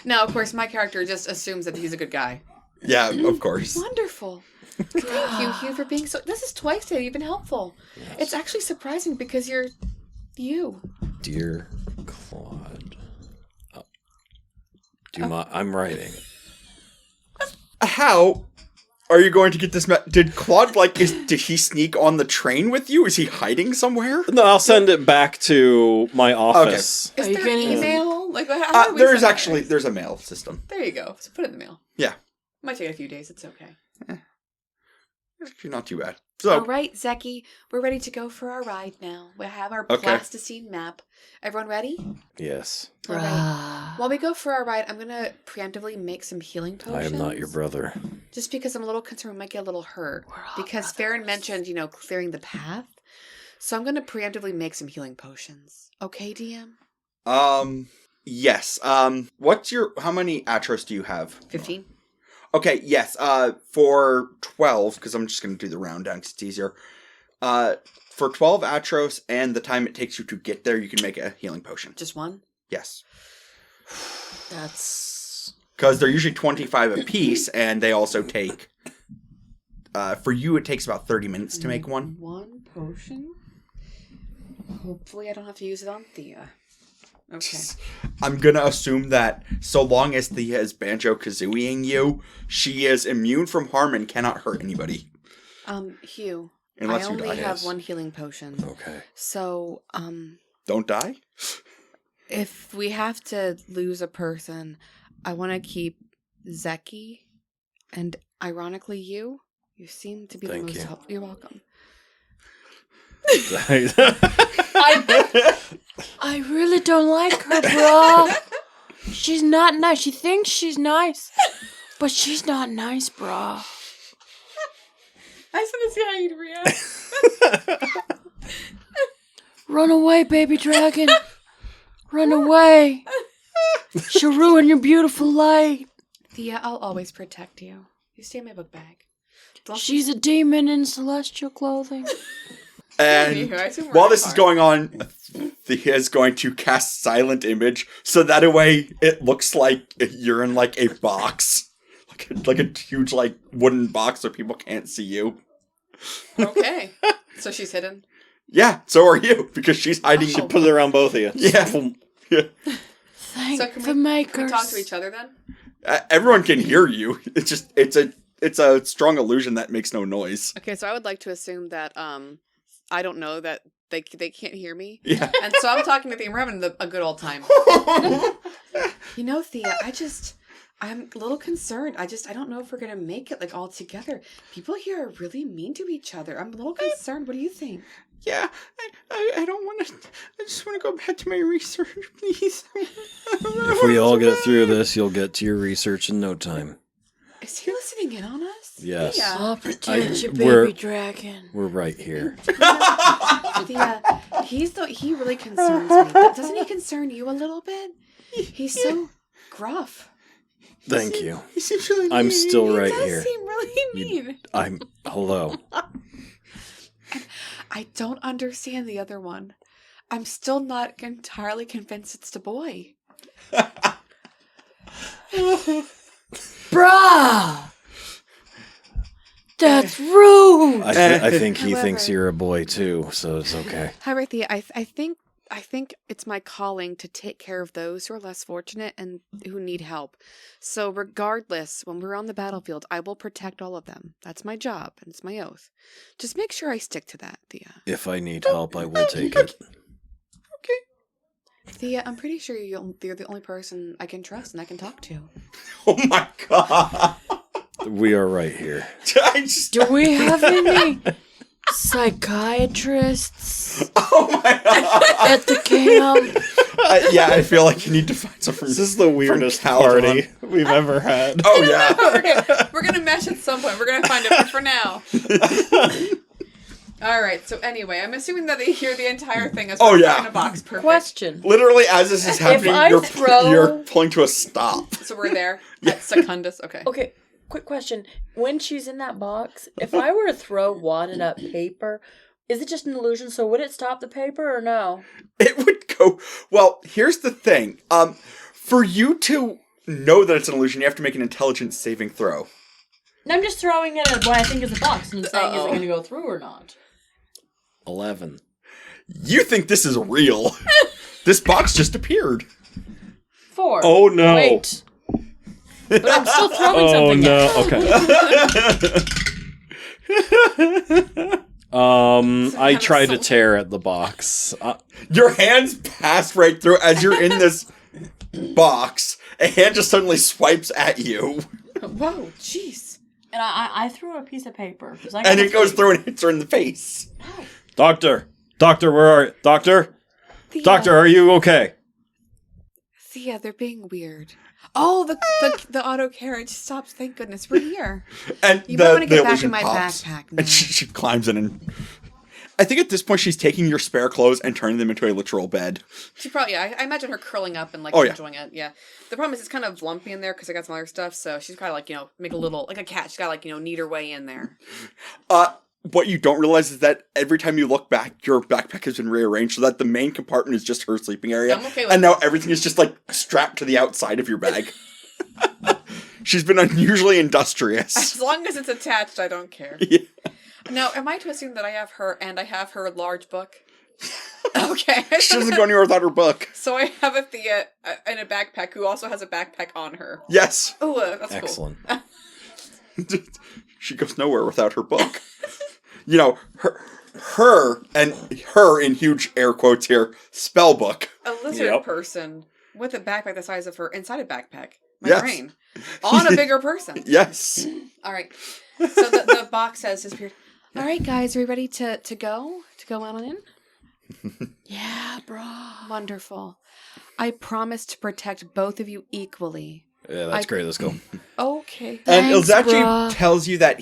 Now, of course, my character just assumes that he's a good guy. Yeah, of course. Wonderful. Thank you, Hugh, for being so... This is twice today. You've been helpful. Yes. It's actually surprising because you're... you. Dear Claude. I'm writing. How are you going to get this? Did Claude did he sneak on the train with you? Is he hiding somewhere? No, I'll send it back to my office. Is Are you there gonna- email? Like, how do we There's send actually that? there's a mail system. There you go. So put it in the mail. Yeah, Might take a few days. It's okay. actually not too bad. So All right, Zeki, we're ready to go for our ride now. We have our Okay. plasticine map. Everyone ready? Yes. All right. While we go for our ride, I'm going to preemptively make some healing potions. I am not your brother. Just because I'm a little concerned we might get a little hurt. Because Farron mentioned, clearing the path. So I'm going to preemptively make some healing potions. Okay, DM? yes. What's how many Atros do you have? 15. Okay, yes. For 12, because I'm just going to do the round down because it's easier. For 12 Atros and the time it takes you to get there, you can make a healing potion. Just one? Yes. That's... Because they're usually 25 apiece, and they also take... for you, it takes about 30 minutes to make one. One potion? Hopefully I don't have to use it on Thea. Okay. I'm gonna assume that so long as Thea is Banjo-Kazooieing you, she is immune from harm and cannot hurt anybody. Hugh, Unless I you only die. have Yes. one healing potion. Okay. So, Don't die? if we have to lose a person, I want to keep Zeki, and ironically you. You seem to be Thank the most you. helpful. You're welcome. I really don't like her, bro. She's not nice. She thinks she's nice, but she's not nice, bro. I just want to see how you'd react. Run away, baby dragon. Run away. She'll ruin your beautiful light. Thea, I'll always protect you. You stay in my book bag. Don't She's a demon in celestial clothing. And I assume we're while in this a is car. going on, Thea is going to cast Silent Image, so that way it looks like you're in like a box. Like a huge wooden box so people can't see you. Okay. So she's hidden. Yeah, so are you, because she's hiding. Oh. Put it around both of you. Yeah. Yeah. Thank So can the we makers. talk to each other then? Everyone can hear you. It's just it's a strong illusion that makes no noise. Okay, so I would like to assume that I don't know that they can't hear me. Yeah. And so I'm talking to Thea. We're having a good old time. Thea, I'm a little concerned. I don't know if we're going to make it all together. People here are really mean to each other. I'm a little concerned. What do you think? Yeah, I don't want to. I just want to go back to my research, please. If we all get through this, you'll get to your research in no time. Is he listening in on us? Yes. Thea, I'll protect you, we're- baby dragon. We're right here. Thea, he really concerns me. Doesn't he concern you a little bit? He's so gruff. Thank you. He seems really I'm mean. still right He does here. seem really mean. Hello. I don't understand the other one. I'm still not entirely convinced it's the boy. Bruh! That's rude! I think he However- thinks you're a boy too, so it's okay. However, Thea, I think it's my calling to take care of those who are less fortunate and who need help. So regardless, when we're on the battlefield, I will protect all of them. That's my job, and it's my oath. Just make sure I stick to that, Thea. If I need help, I will take it. Thea, I'm pretty sure you're the only person I can trust and I can talk to. Oh my god! We are right here. I just Do we have any psychiatrists Oh my god! at the camp. Yeah, I feel like you need to find some from. This is the weirdest Calderon. party we've ever had. Oh yeah. We're gonna mesh at some point. We're gonna find it, but for now. All right. So anyway, I'm assuming that they hear the entire thing as Oh, we're yeah. in a box. Perfect. Question. Literally, as this is happening, I you're throw- you're pulling to a stop. So we're there at Secundus. Okay. Okay, quick question. When she's in that box, if I were to throw wadded up paper, is it just an illusion? So would it stop the paper or no? It would go. Well, here's the thing. For you to know that it's an illusion, you have to make an intelligence saving throw. And I'm just throwing it at what I think is a box and saying, is Uh-oh. it going to go through or not? 11. You think this is real? This box just appeared. 4. Oh no. Wait. But I'm still throwing Oh something no. at Okay. I kind of tried to so- tear at the box. Your hands pass right through as you're in this box. A hand just suddenly swipes at you, Whoa. Jeez. And I threw a piece of paper. 'cause I and got it goes a- through and hits her in the face. Doctor, where are you? Doctor, Thea. are you okay? Thea, they're being weird. Oh, the auto carriage stops. Thank goodness we're here. And You might want to get back illusion in my pops, backpack now. And she climbs in, and I think at this point she's taking your spare clothes and turning them into a literal bed. She probably, yeah, I imagine her curling up and, like, Oh, yeah. enjoying it, yeah. The problem is it's kind of lumpy in there because I got some other stuff, so she's got to, like, make a little, like a cat, she's got to, like, knead her way in there. What you don't realize is that every time you look back, your backpack has been rearranged so that the main compartment is just her sleeping area. I'm okay with and now everything is just, like, strapped to the outside of your bag. She's been unusually industrious. As long as it's attached, I don't care. Yeah. Now, am I to assume that I have her large book? Okay. She doesn't go anywhere without her book. So I have a Thea in a backpack who also has a backpack on her. Yes. Oh, that's Excellent. cool. She goes nowhere without her book. You know, her in huge air quotes here, spell book. A lizard Yep. person with a backpack the size of her inside a backpack. My Yes. brain. On a bigger person. Yes. All right. So the box has disappeared. All right, guys, are we ready to go? To go on in? Yeah, bro. Wonderful. I promise to protect both of you equally. Yeah, that's great. Let's go. Okay. And Thanks, Ilzachi brah. tells you that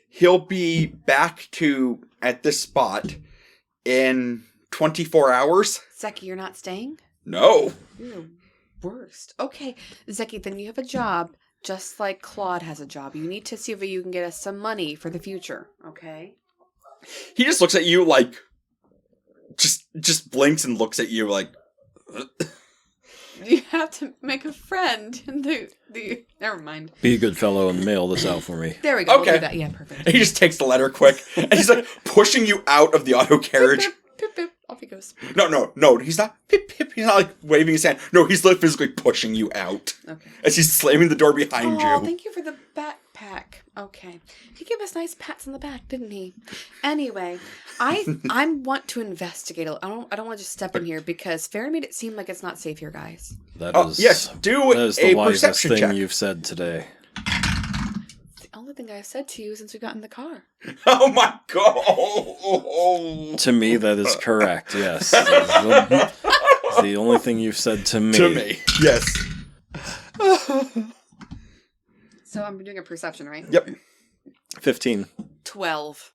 he'll be back at this spot in 24 hours. Zeki, you're not staying? No. You're the worst. Okay, Zeki, then you have a job just like Claude has a job. You need to see if you can get us some money for the future, okay? He just looks at you like, just blinks and looks at you like, You have to make a friend in the never mind. Be a good fellow and mail this out for me. There we go. Okay. We'll do that. Yeah, perfect. and he just takes the letter quick, and he's like pushing you out of the auto carriage. Pip, pip, pip. Off he goes. No, he's not pip pip, he's not like waving his hand. No, he's like physically pushing you out Okay. as he's slamming the door behind Oh, you. thank you for the backpack. Okay. He gave us nice pats on the back, didn't he? Anyway, I want to investigate. I don't want to just step in here because Farron made it seem like it's not safe here, guys. That Oh, is yes, do that is a the wisest perception thing check. you've said today. It's the only thing I've said to you since we got in the car. Oh my god! To me, that is correct. Yes, it's the only thing you've said to me. To me, yes. So I'm doing a perception, right? Yep. 15. 12.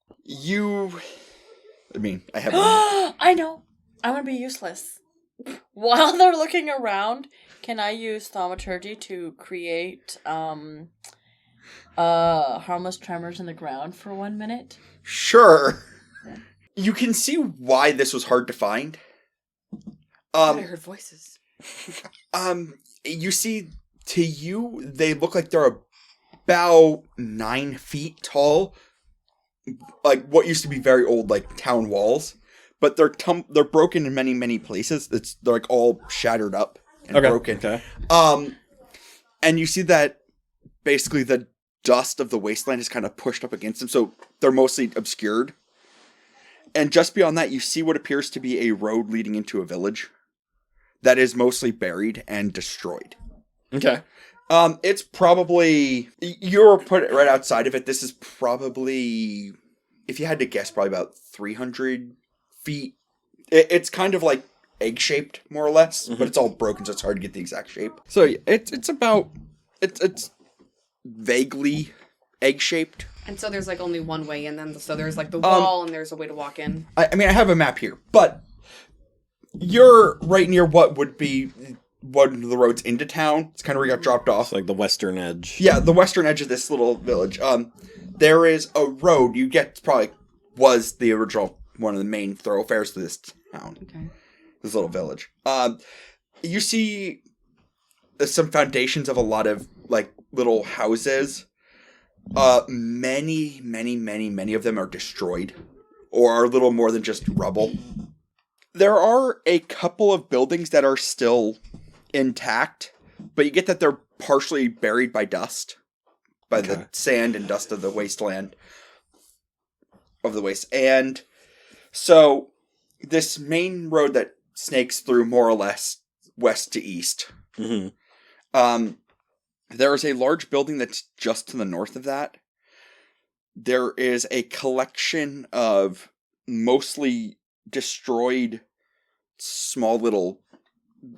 I have. I know. I'm going to be useless. While they're looking around, can I use thaumaturgy to create harmless tremors in the ground for 1 minute? Sure. You can see why this was hard to find. I heard voices. You see, to you, they look like they're about 9 feet tall. Like what used to be very old, like town walls, but they're broken in many, many places. They're like all shattered up and broken. Okay. And you see that basically the dust of the wasteland is kind of pushed up against them, so they're mostly obscured. And just beyond that, you see what appears to be a road leading into a village that is mostly buried and destroyed. Okay. It's probably, you're put it right outside of it. This is probably if you had to guess, probably about 300 feet. It's kind of like egg-shaped, more or less, but it's all broken, so it's hard to get the exact shape. So it's about... It's vaguely egg-shaped. And so there's like only one way in, then so there's like the wall and there's a way to walk in. I mean, I have a map here, but you're right near what would be one of the roads into town. It's kind of where you got dropped off. It's like the western edge. Yeah, the western edge of this little village. There is a road you get, probably was the original, one of the main thoroughfares to this town. Okay. This little village. You see some foundations of a lot of, like, little houses. Many of them are destroyed. Or are little more than just rubble. There are a couple of buildings that are still intact. But you get that they're partially buried by dust. By the sand and dust of the wasteland. Of the waste. And so, this main road that snakes through more or less west to east. Mm-hmm. There is a large building that's just to the north of that. There is a collection of mostly destroyed small little...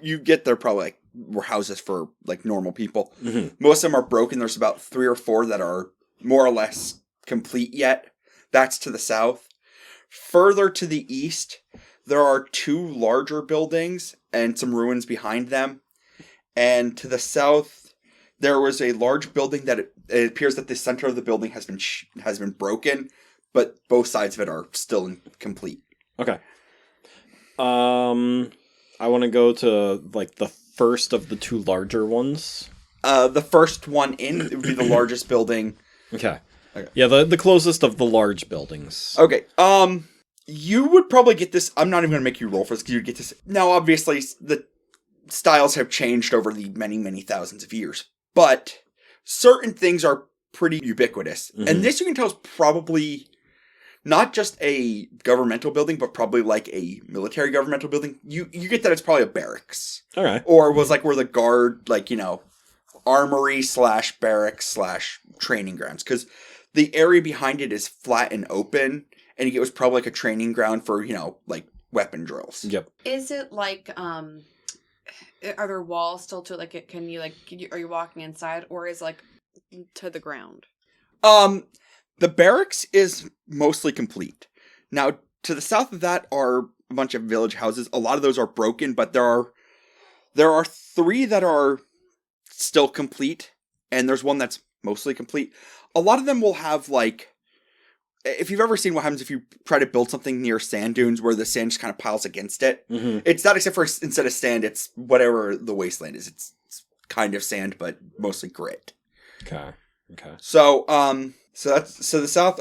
You get there probably like were houses for like normal people. Mm-hmm. Most of them are broken. There's about 3 or 4 that are more or less complete yet. That's to the south. Further to the east, there are 2 larger buildings and some ruins behind them. And to the south, there was a large building that it appears that the center of the building has been broken, but both sides of it are still incomplete. Okay. I want to go to like the first of the 2 larger ones. The first one in would be the largest building. Okay. Yeah, the closest of the large buildings. Okay. You would probably get this. I'm not even going to make you roll for this because you'd get this. Now, obviously, the styles have changed over the many thousands of years, but certain things are pretty ubiquitous. Mm-hmm. And this you can tell is probably not just a governmental building, but probably like a military governmental building. You get that it's probably a barracks. All right. Or was like where the guard, like, armory / barracks / training grounds. Because the area behind it is flat and open, and it was probably like a training ground for, like weapon drills. Yep. Is it like, are there walls still to like it? Are you walking inside, or is like to the ground? The barracks is mostly complete. Now, to the south of that are a bunch of village houses. A lot of those are broken, but there are 3 that are still complete, and there's one that's mostly complete. A lot of them will have, like, if you've ever seen what happens if you try to build something near sand dunes where the sand just kind of piles against it. Mm-hmm. It's that, except for instead of sand, it's whatever the wasteland is. It's kind of sand, but mostly grit. Okay. So the south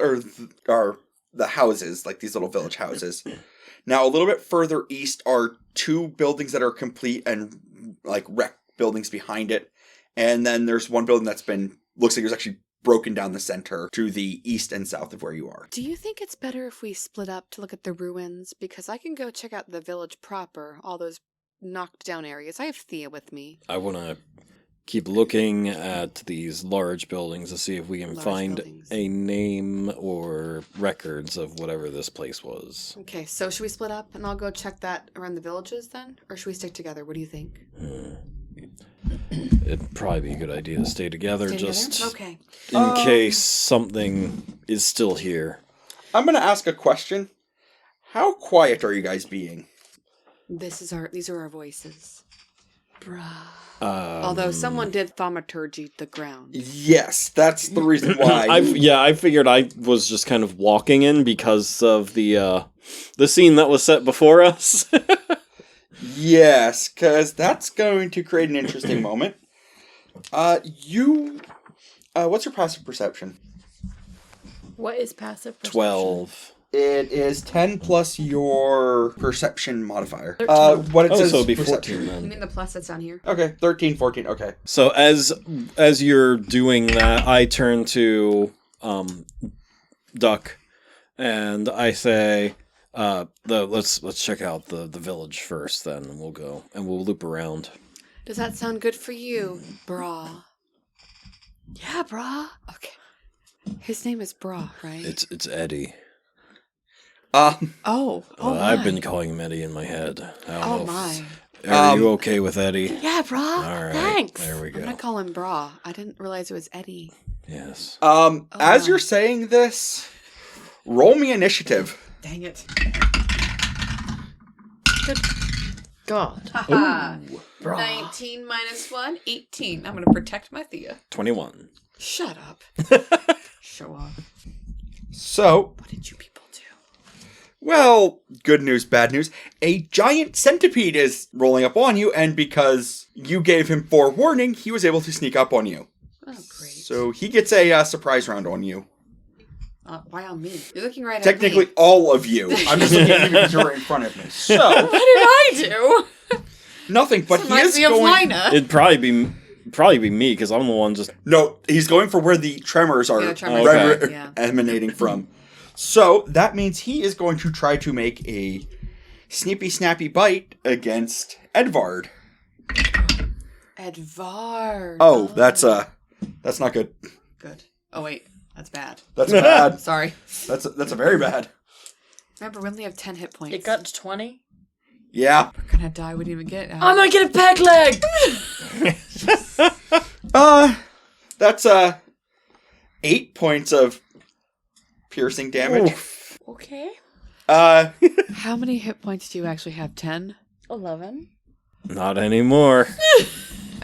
are the houses, like these little village houses. Now, a little bit further east are 2 buildings that are complete and like wrecked buildings behind it. And then there's one building that's looks like it was actually broken down the center to the east and south of where you are. Do you think it's better if we split up to look at the ruins? Because I can go check out the village proper, all those knocked down areas. I have Thea with me. I want to keep looking at these large buildings to see if we can find a name or records of whatever this place was. Okay, so should we split up and I'll go check that around the villages then? Or should we stick together? What do you think? It'd probably be a good idea to stay together, Okay. In case something is still here. I'm going to ask a question. How quiet are you guys being? These are our voices. Bruh. Although someone did thaumaturgy the ground. Yes, that's the reason why. I figured I was just kind of walking in because of the scene that was set before us. Yes, because that's going to create an interesting moment. What's your passive perception? What is passive perception? 12. It is 10 plus your perception modifier. 13. What it says so it'd be perception. 14 then. You mean the plus that's down here? Okay, 13, 14, okay. So as you're doing that, I turn to Duck and I say, let's check out the village first, then and we'll go and we'll loop around. Does that sound good for you, Bra? Yeah, brah. Okay. His name is Bra, right? It's Eddie. Oh, I've my. been calling him Eddie in my head. I don't Oh know my. Are you okay with Eddie? Yeah, bro. All right. Thanks. There we I'm go. gonna call him Bra. I didn't realize it was Eddie. Yes. As my. you're saying this, roll me initiative. Dang it. Good God. Haha. 19 minus 1, 18. I'm gonna protect my Thea. 21. Shut up. Show off. So, What did you people do? well, good news, bad news. A giant centipede is rolling up on you, and because you gave him forewarning, he was able to sneak up on you. Oh, great. So he gets a surprise round on you. Why on me? You're looking right Technically, at me. all of you. I'm just looking at you because you're right in front of me. So, What did I do? nothing, but he Reminds is me of going... Lina. It'd probably be me because I'm the one just. No, he's going for where the tremors are Yeah, the tremors Okay. yeah. emanating from. So, that means he is going to try to make a snippy snappy bite against Edvard. Edvard. Oh, that's not good. Good. Oh, wait. That's bad. That's bad. Sorry. That's a very bad. Remember, we only have 10 hit points. It got to 20. Yeah. We're gonna die. We didn't even get out. I'm gonna get a peg leg! That's 8 points of piercing damage. Okay. How many hit points do you actually have? 10? 11. Not anymore.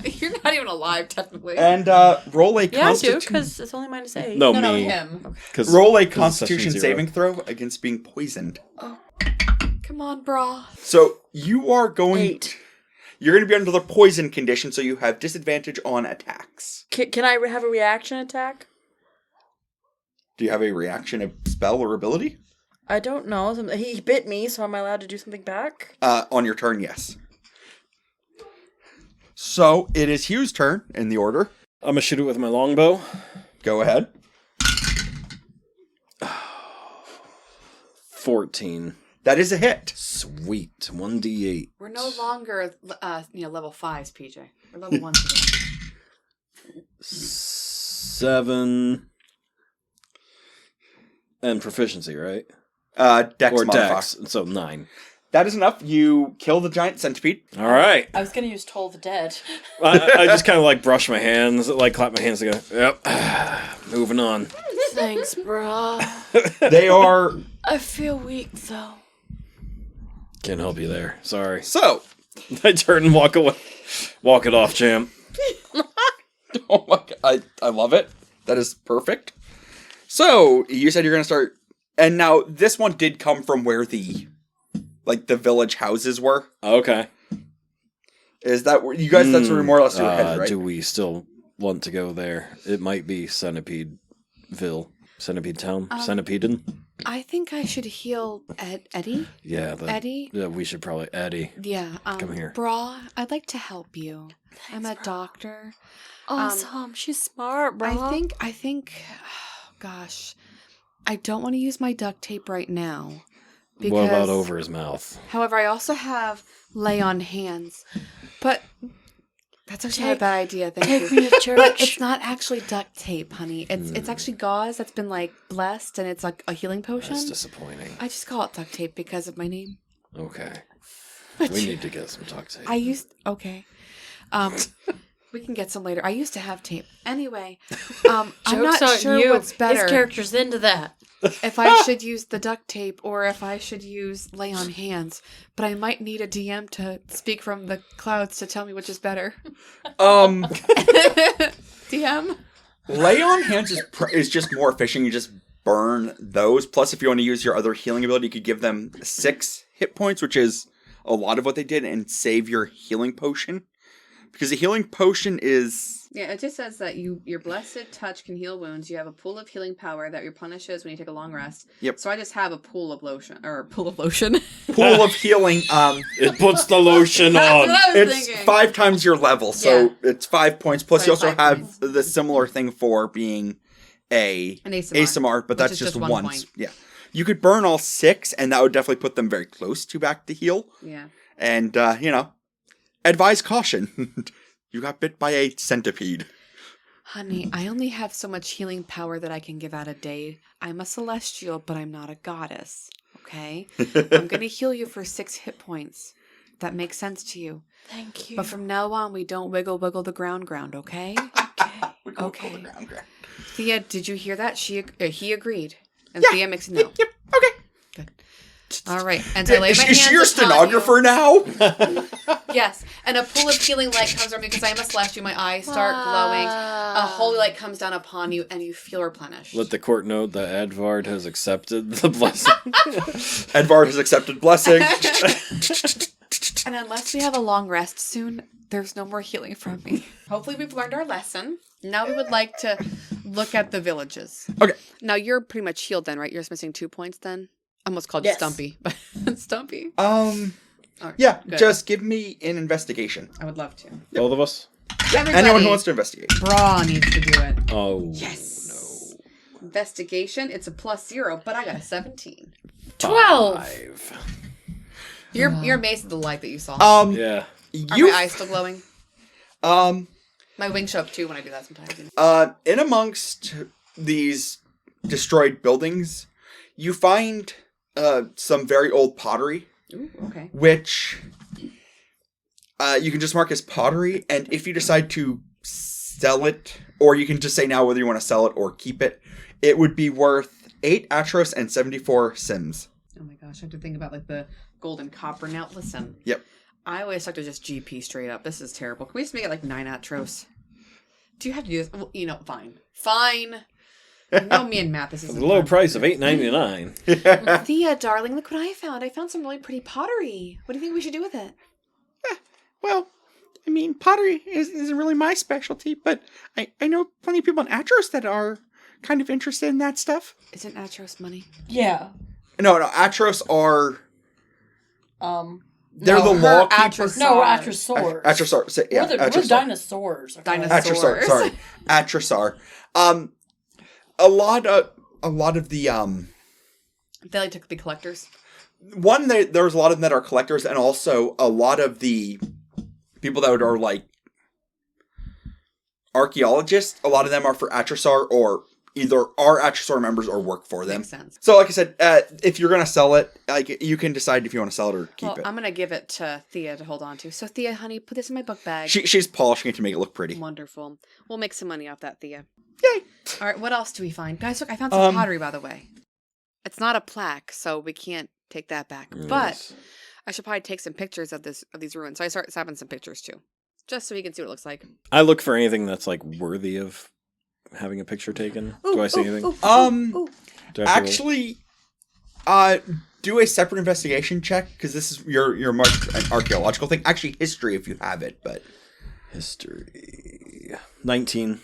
You're not even alive, technically. and roll a Yeah, I do, constitution. because it's only minus 8. No, no, me. him. Roll a 'cause Constitution it's saving throw against being poisoned. Come on, brah. So you are going. 8. You're going to be under the poison condition, so you have disadvantage on attacks. Can I have a reaction attack? Do you have a reaction, a spell, or ability? I don't know. He bit me, so am I allowed to do something back? On your turn, yes. So it is Hugh's turn in the order. I'm gonna shoot it with my longbow. Go ahead. 14. That is a hit. Sweet. 1d8. We're no longer, level 5s, PJ. We're level 1s again. 7. And proficiency, right? Dex Or modifier. dex. So 9. That is enough. You kill the giant centipede. All right. I was gonna use Toll the Dead. I just kind of like brush my hands, like clap my hands and go, yep. Moving on. Thanks, bro. They are... I feel weak, though. Can't help you there. Sorry. So... I turn and walk away. Walk it off, champ. Oh my god. I love it. That is perfect. So, you said you're going to start... And now, this one did come from where the village houses were. Okay. Is that where... You guys, that's where more or less you were headed, right? Do we still want to go there? It might be Centipedeville. Centipede Town? Centipeden? I think I should heal Eddie. Yeah. Eddie? Yeah, we should probably... Eddie. Yeah. Come here. Bra, I'd like to help you. I'm a doctor. Awesome. She's smart, bro. I think, gosh, I don't want to use my duct tape right now. Because, What about over his mouth? However, I also have lay on hands. But that's actually not a bad idea, thank Take you. me to church. But it's not actually duct tape, honey. It's actually gauze that's been blessed, and it's like a healing potion. That's disappointing. I just call it duct tape because of my name. Okay. But We need to get some duct tape. Okay. We can get some later. I used to have tape. Anyway, I'm Joke's not on sure you. what's better. His character's into that. If I should use the duct tape or if I should use lay on hands. But I might need a DM to speak from the clouds to tell me which is better. DM? Lay on hands is just more efficient. You just burn those. Plus, if you want to use your other healing ability, you could give them 6 hit points, which is a lot of what they did, and save your healing potion. Because the healing potion is... Yeah, it just says that your blessed touch can heal wounds. You have a pool of healing power that replenishes when you take a long rest. Yep. So I just have a pool of lotion. Pool of healing. It puts the lotion That's what on. I was It's thinking. 5 times your level, so Yeah. it's 5 points. Plus, you also 5 have points. the similar thing for being an ASMR, but which that's is just just 1 once. point. Yeah. You could burn all 6, and that would definitely put them very close to back to heal. Yeah. And, advise caution. You got bit by a centipede. Honey, I only have so much healing power that I can give out a day. I'm a celestial, but I'm not a goddess. okay? I'm going to heal you for 6 hit points. That makes sense to you. Thank you. But from now on, we don't wiggle the ground, okay? Okay. Thea, did you hear that? He agreed. And Thea makes a no. Yep. Okay. Good. All right. And so I lay my hands Is she your upon stenographer now? you. Yes. And a pool of healing light comes from me because I am a celestial. My eyes start glowing. A holy light comes down upon you, and you feel replenished. Let the court note that Edvard has accepted the blessing. Edvard has accepted blessing. And unless we have a long rest soon, there's no more healing from me. Hopefully we've learned our lesson. Now we would like to look at the villages. Okay. Now you're pretty much healed then, right? You're just missing 2 points then? I almost called you Stumpy. Stumpy. Right, yeah, good. just give me an investigation. I would love to. Both of us? Everybody. Anyone who wants to investigate. Bra needs to do it. Oh, Yes. No. Investigation, it's a +0, but I got a 17. 12. 5. You're amazed at the light that you saw. Yeah. Are my eyes still glowing? My wings show up too when I do that sometimes. In amongst these destroyed buildings, you find some very old pottery. Ooh, okay. Which you can just mark as pottery, and if you decide to sell it, or you can just say now whether you want to sell it or keep it, it would be worth 8 Atros and 74 Sims. Oh my gosh, I have to think about like the gold and copper now. Listen. Yep. I always like to just GP straight up. This is terrible. Can we just make it like 9 Atros? Do you have to do this? Well, fine. Fine. No, me and Matt, this is The low price of $8.99. Thea, darling, look what I found. I found some really pretty pottery. What do you think we should do with it? Well, I mean, pottery isn't really my specialty, but I know plenty of people in Atros that are kind of interested in that stuff. Isn't Atros money? Yeah. No, Atros are... They're No, the her law keepers. Atrosaurs. No, we're Atrosaurs. Atrosaur. Yeah, We're Atrosaur. dinosaurs. Okay? Atrosaur, sorry. Atrosar. A lot of the They like to be collectors. there's a lot of them that are collectors, and also a lot of the people that are like archaeologists, a lot of them are for Atrosar, or either are Atrosar members or work for them. Makes sense. So like I said, if you're gonna sell it, like you can decide if you want to sell it or keep it. I'm gonna give it to Thea to hold on to. So Thea, honey, put this in my book bag. She's polishing it to make it look pretty. Wonderful. We'll make some money off that, Thea. Yay! All right, what else do we find? Guys, look, I found some pottery, by the way. It's not a plaque, so we can't take that back. Yes. But I should probably take some pictures of these ruins. So I start snapping some pictures, too. Just so we can see what it looks like. I look for anything that's like worthy of having a picture taken. Do I see anything? Do I have to Actually, do a separate investigation check, because this is your much an archaeological thing. Actually, history if you have it, but history 19.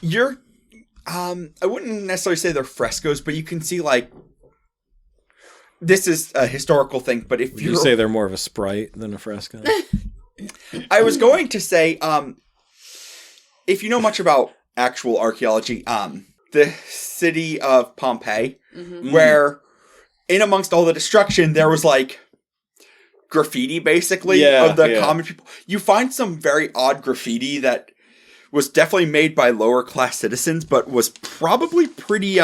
You're I wouldn't necessarily say they're frescoes, but you can see like this is a historical thing. But if You say they're more of a sprite than a fresco. I was going to say, if you know much about actual archaeology, the city of Pompeii, where in amongst all the destruction, there was like graffiti basically of the common people. You find some very odd graffiti that was definitely made by lower class citizens, but was probably pretty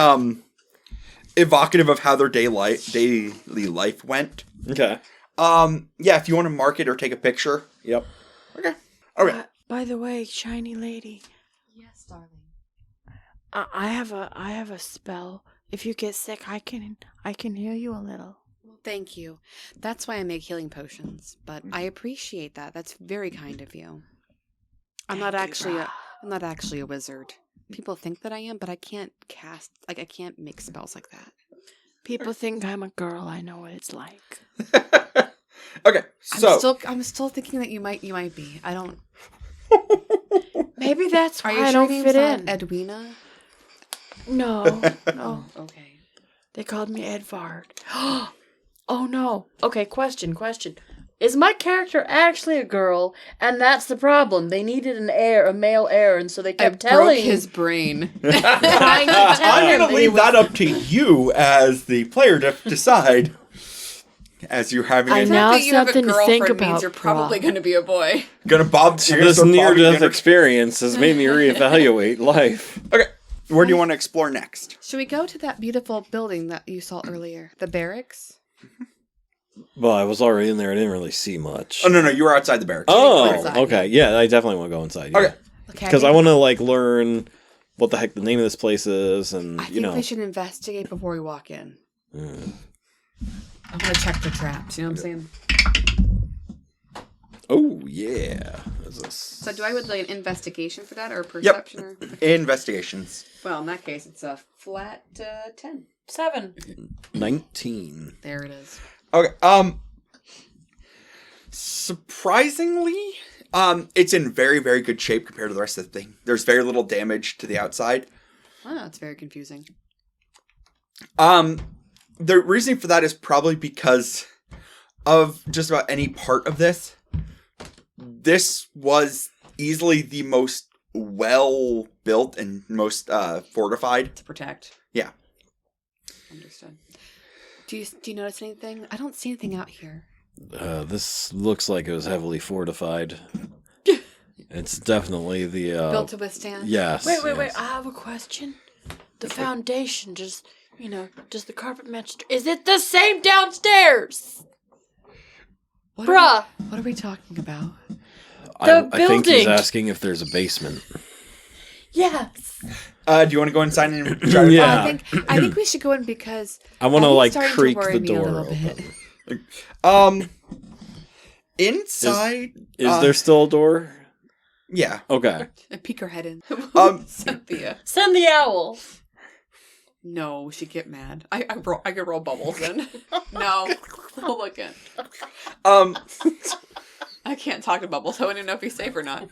evocative of how their daily life went. Okay. Yeah, if you want to mark it or take a picture. Yep. Okay. By the way, shiny lady, Yes, darling. I have a spell. If you get sick, I can heal you a little. Well, thank you. That's why I make healing potions. But I appreciate that. That's very kind of you. I'm not actually a wizard. People think that I am, but I can't I can't make spells like that. People think I'm a girl. I know what it's like. Okay, so I'm still thinking that you might be. I don't. Maybe that's Are why you I sure don't your fit name's in. not Edwina? No, no. Okay. They called me Edvard. Oh no. Okay, question. Is my character actually a girl? And that's the problem. They needed a male heir, and so they kept broke telling his brain. trying to tell I'm him going to that he leave that up to you as the player to decide. As you're having I a know. Now that you have a something to girlfriend think means about, you're probably Prof. going to be a boy. gonna bob This near-death experience has made me reevaluate life. Okay, Where do you want to explore next? Should we go to that beautiful building that you saw earlier? The barracks? Well, I was already in there. I didn't really see much. Oh, no, you were outside the barracks. Oh, Inside, okay. Yeah, I definitely want to go inside. Okay. Okay. Because I want to like learn what the heck the name of this place is, and I think we should investigate before we walk in. Mm. I want to check the traps. You know what I'm saying? Oh yeah. So do I would like an investigation for that or perception? Or... Investigations. Well, in that case, it's a flat 10. 7. 19. There it is. Okay. Surprisingly, it's in very, very good shape compared to the rest of the thing. There's very little damage to the outside. Wow, that's very confusing. The reason for that is probably because of just about any part of this. This was easily the most well built and most fortified. To protect. Yeah. Understood. Do you notice anything? I don't see anything out here. This looks like it was heavily fortified. It's definitely the Built to withstand? Yes. Wait. yes. I have a question. The foundation, does the carpet match? Is it the same downstairs? What Bruh. What are we talking about? The I think he's building. asking if there's a basement. Yes. Do you want to go inside and try to Yeah. I think we should go in because I want to think like starting to creak worry the me a door little open. bit. Inside. Is there still a door? Yeah. Okay. I peek her head in. Cynthia. Send the owl. No, she'd get mad. I could roll bubbles in. No. I'll look in. I can't talk to bubbles. I wouldn't even know if he's safe or not.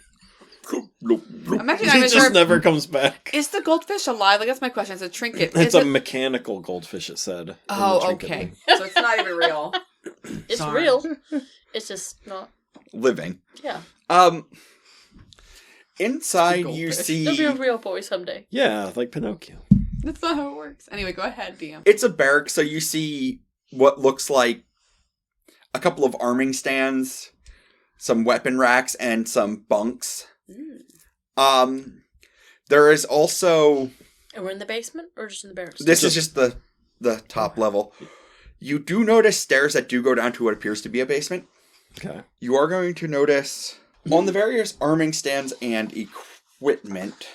I'm actually not He even just sure. never comes back. Is the goldfish alive? Like, that's my question. It's a trinket. It's Is a it... mechanical goldfish, it said. in the Oh, trinket okay. thing. So it's not even real. It's Sorry. real. It's just not. Living. Yeah. Inside Goldfish. you It'll see be a real boy someday. Yeah, like Pinocchio. That's not how it works. Anyway, go ahead, DM. it's a barrack, so you see what looks like a couple of arming stands, some weapon racks, and some bunks. There is also And we're in the basement or just in the barracks? this is just the top level. You do notice stairs that do go down to what appears to be a basement. Okay. You are going to notice on the various arming stands and equipment,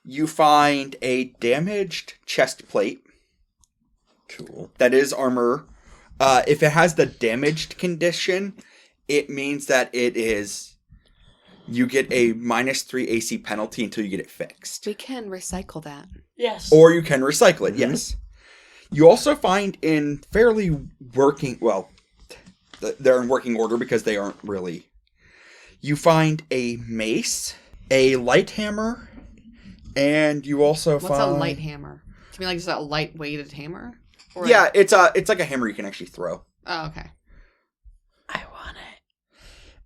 you find a damaged chest plate. Cool. That is armor. If it has the damaged condition, it means that it is... You get a -3 AC penalty until you get it fixed. We can recycle that. Yes. Or you can recycle it, yes. You also find in fairly working... Well, they're in working order because they aren't really... You find a mace, a light hammer, and you also What's find... a light hammer? Do you mean like just a light-weighted hammer? Or Yeah, it's like a hammer you can actually throw. Oh, okay. I want it.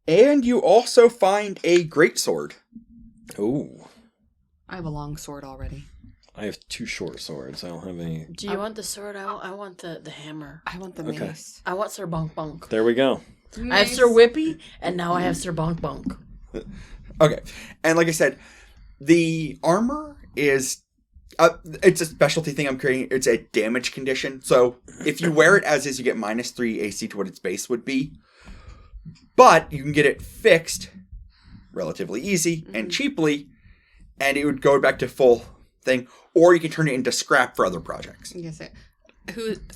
And you also find a greatsword. Oh. I have a long sword already. I have 2 short swords. I don't have any. Do you want the sword? I want the hammer. I want the Okay. mace. I want Sir Bonk Bonk. There we go. I have Sir Whippy, and now I have Sir Bonk Bonk. Okay. And like I said, the armor is... it's a specialty thing I'm creating. It's a damage condition. So if you wear it as is, you get -3 AC to what its base would be. But you can get it fixed relatively easy and cheaply, and it would go back to full thing. Or you can turn it into scrap for other projects. Yes,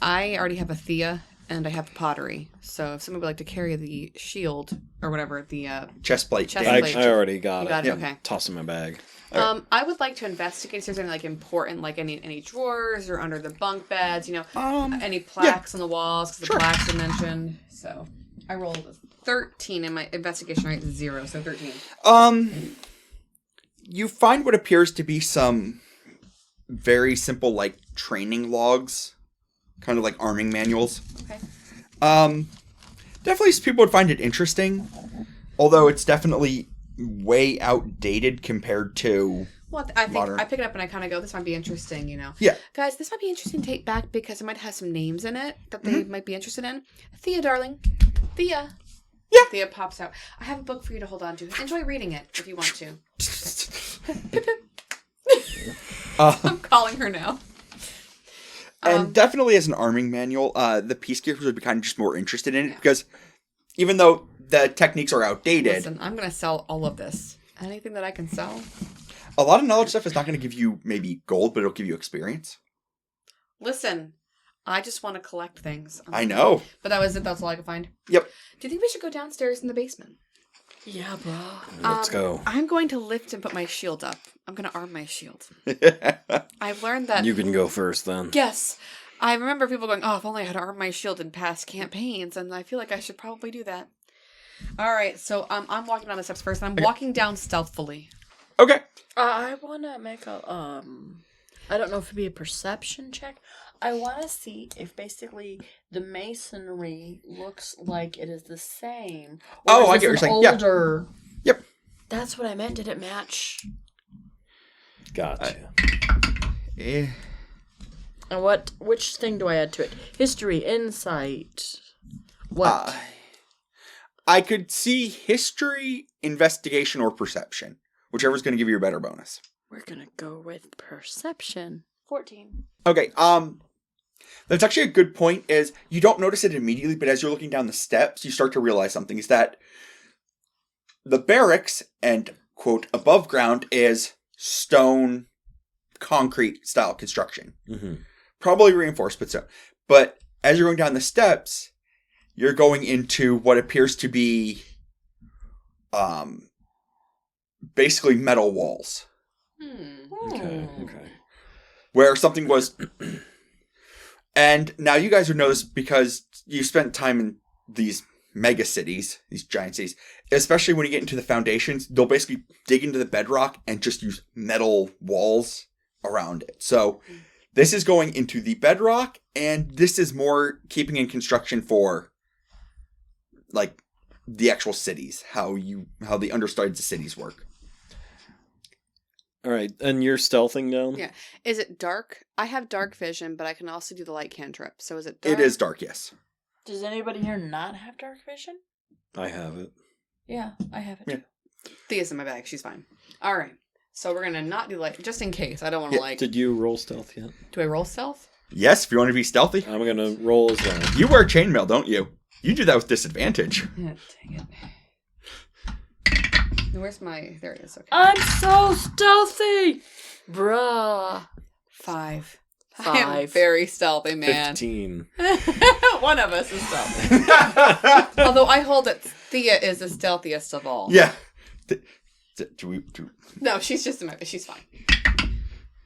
I already have a Thea and I have pottery. So if someone would like to carry the shield or whatever, the Chest plate. Chest damage. plate. I already got You it. got it, Yeah. okay. Toss in my bag. I would like to investigate if there's any like important, like any drawers or under the bunk beds, you know, any plaques on the walls because the plaques are mentioned. So I rolled 13 and my investigation rate is 0, so 13. You find what appears to be some very simple, like, training logs. Kind of like arming manuals. Okay. Definitely people would find it interesting. Although it's definitely way outdated compared to... Well, I think modern. I pick it up and I kind of go, this might be interesting, you know. Yeah. Guys, this might be interesting to take back because it might have some names in it that they might be interested in. Thea, darling. Thea. Yeah. Thea pops out. I have a book for you to hold on to. Enjoy reading it if you want to. I'm calling her now. And definitely as an arming manual, the peacekeepers would be kind of just more interested in it because even though the techniques are outdated, Listen, I'm going to sell all of this. Anything that I can sell? a lot of knowledge stuff is not going to give you maybe gold, but it'll give you experience. Listen, I just want to collect things. I know. But that was it. That's all I could find. Yep. Do you think we should go downstairs in the basement? Yeah, bro. Let's go. I'm going to lift and put my shield up. I'm going to arm my shield. I've learned that. You can go first then. Yes. I remember people going, oh, if only I had armed my shield in past campaigns, and I feel like I should probably do that. All right, so I'm walking down the steps first, and I'm walking down stealthily. Okay. I want to make a, I don't know if it'd be a perception check. I want to see if basically the masonry looks like it is the same. Oh, Or I is get this what you're an saying. older... Yep. That's what I meant. Did it match? Gotcha. Eh. And which thing do I add to it? History, insight. What? I could see history, investigation, or perception. Whichever's going to give you a better bonus. We're gonna go with perception. 14. Okay, that's actually a good point, is you don't notice it immediately, but as you're looking down the steps, you start to realize something, is that the barracks and, quote, above ground is stone, concrete style construction. Mm-hmm. Probably reinforced, but so. But as you're going down the steps, you're going into what appears to be, basically metal walls. Okay. Where something was... And now you guys would know this because you spent time in these mega cities, these giant cities. Especially when you get into the foundations, they'll basically dig into the bedrock and just use metal walls around it. So this is going into the bedrock, and this is more keeping in construction for, like, the actual cities, how the undersides of cities work. All right, and you're stealthing down? Yeah. Is it dark? I have dark vision, but I can also do the light cantrip. So is it dark? It is dark, yes. Does anybody here not have dark vision? I have it. Yeah, I have it. Yeah. Thea's in my bag. She's fine. All right. So we're going to not do light, just in case. I don't want to, like... Did you roll stealth yet? Do I roll stealth? Yes, if you want to be stealthy. I'm going to roll as well. You wear chainmail, don't you? You do that with disadvantage. Yeah, dang it. Where's my... There it is. Okay. I'm so stealthy! Bruh. 5. I am 5. very stealthy, man. 15. One of us is stealthy. Although I hold that Thea is the stealthiest of all. Yeah. No, she's just she's fine.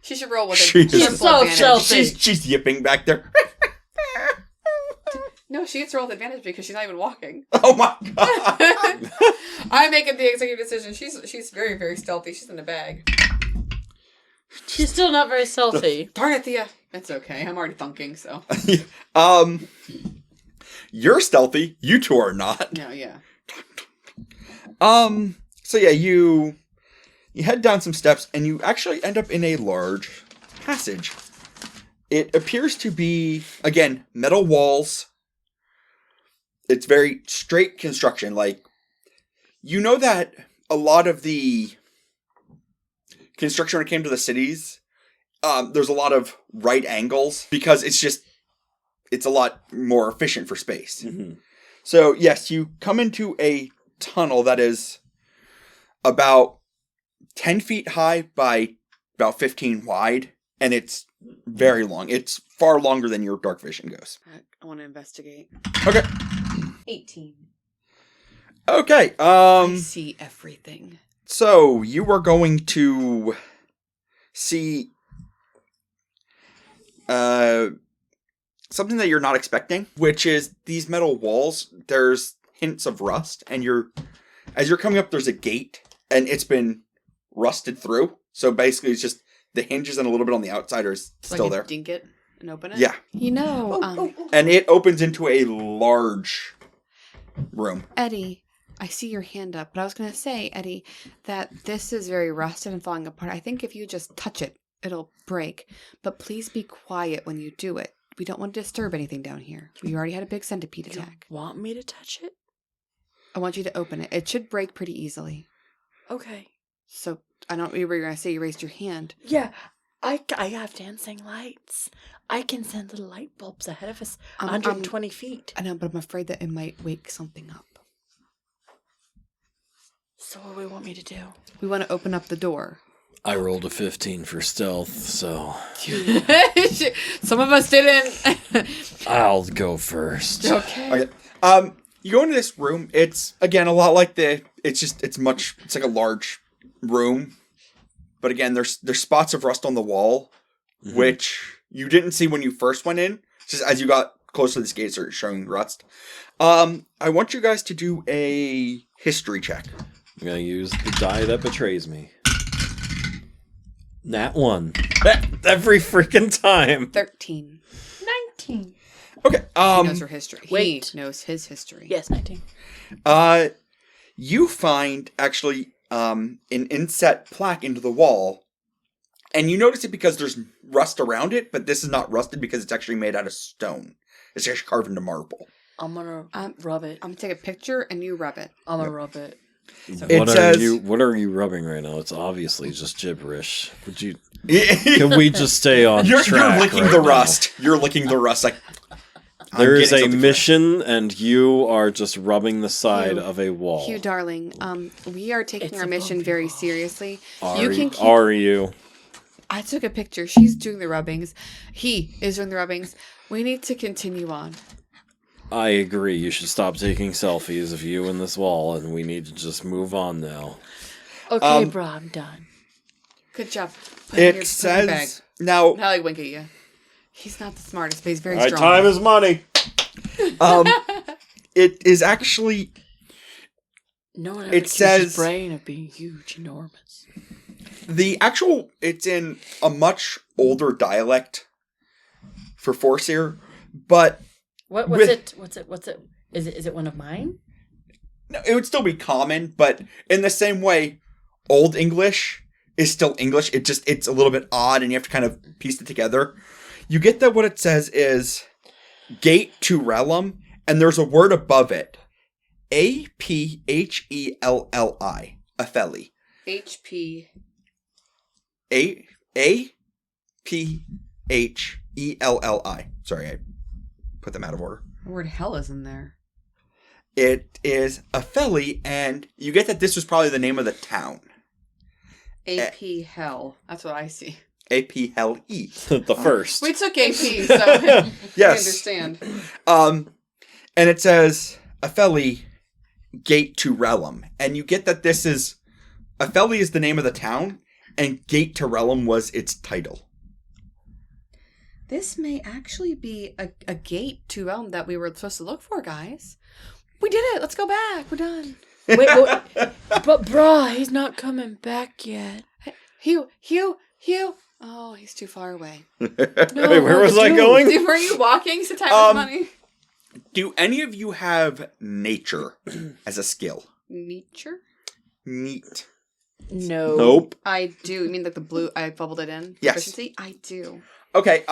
She should roll with a She's triple so advantage. stealthy. She's yipping back there. No, she gets to roll with advantage because she's not even walking. Oh my god. I'm making the executive decision. She's very, very stealthy. She's in a bag. She's still not very stealthy. Darn it, Thea. It's okay. I'm already thunking, so. You're stealthy. You two are not. No, yeah. So yeah, you head down some steps and you actually end up in a large passage. It appears to be, again, metal walls. It's very straight construction. Like, you know that a lot of the construction when it came to the cities, there's a lot of right angles because it's a lot more efficient for space. Mm-hmm. So, yes, you come into a tunnel that is about 10 feet high by about 15 wide, and it's very long. It's far longer than your dark vision goes. I want to investigate. Okay. 18. Okay. I see everything. So you are going to see something that you're not expecting, which is these metal walls. There's hints of rust, and as you're coming up, there's a gate, and it's been rusted through. So basically, it's just the hinges and a little bit on the outside are still there. Dink it and open it? Yeah. You know, And it opens into a large room. Eddie, I see your hand up, but I was going to say, Eddie, that this is very rusted and falling apart. I think if you just touch it, it'll break. But please be quiet when you do it. We don't want to disturb anything down here. We already had a big centipede You attack. want me to touch it? I want you to open it. It should break pretty easily. Okay. So, I don't know what you were going to say. You raised your hand. Yeah. I have dancing lights. I can send the light bulbs ahead of us 120 feet. I know, but I'm afraid that it might wake something up. So what do we want me to do? We want to open up the door. I rolled a 15 for stealth, so Some of us didn't. I'll go first. Okay. You go into this room. It's again a lot like it's like a large room, but again there's spots of rust on the wall, which you didn't see when you first went in. Just as you got close to this gate, started showing rust. I want you guys to do a history check. I'm gonna use the die that betrays me. Nat 1. Every freaking time. 13. 19. Okay. He knows her history. Wait. He knows his history. Yes, 19. You find actually an inset plaque into the wall, and you notice it because there's rust around it, but this is not rusted because it's actually made out of stone. It's actually carved into marble. I'm gonna rub it. I'm going to take a picture and you rub it. I'm gonna rub it. What are you rubbing right now? It's obviously just gibberish. Would you? Can we just stay on You're track? licking right the now? rust. You're licking the rust. Like There I'm is getting a something mission, and you are just rubbing the side of a wall. Hugh, darling, we are taking It's our a mission bumpy very wall. seriously. Are you? I took a picture. She's doing the rubbings. He is doing the rubbings. We need to continue on. I agree. You should stop taking selfies of you in this wall, and we need to just move on now. Okay, bro, I'm done. Good job. Put it in your It sleeping bag. says now. Now I wink at you. He's not the smartest, but he's very All right, strong. time is money. It is actually. No one ever It accused says- his brain of being huge, enormous. It's in a much older dialect for Forsyr, but What's With- it? Is it one of mine? no, it would still be common, but in the same way, Old English is still English. It's a little bit odd, and you have to kind of piece it together. You get that what it says is gate to realm, and there's a word above it. Aphelli. Aphelli. HP. Aphelli. Sorry, I put them out of order. The word hell is in there. It is Aphelli, and you get that this was probably the name of the town. AP hell. That's what I see. Aphelli. The first. We took AP, so I Yes. understand. And it says Aphelli Gate to Realm. And you get that this is Aphelli is the name of the town, and Gate to Realm was its title. This may actually be a gate to realm that we were supposed to look for, guys. We did it. Let's go back. We're done. Wait, but brah, he's not coming back yet. Hugh. Oh, he's too far away. No, Wait, where was I dude. going? Were you walking? So time was money. Do any of you have nature as a skill? Nature? Neat. No. Nope. I do. You mean like the blue? I bubbled it in. Yes. Proficiency? I do. Okay,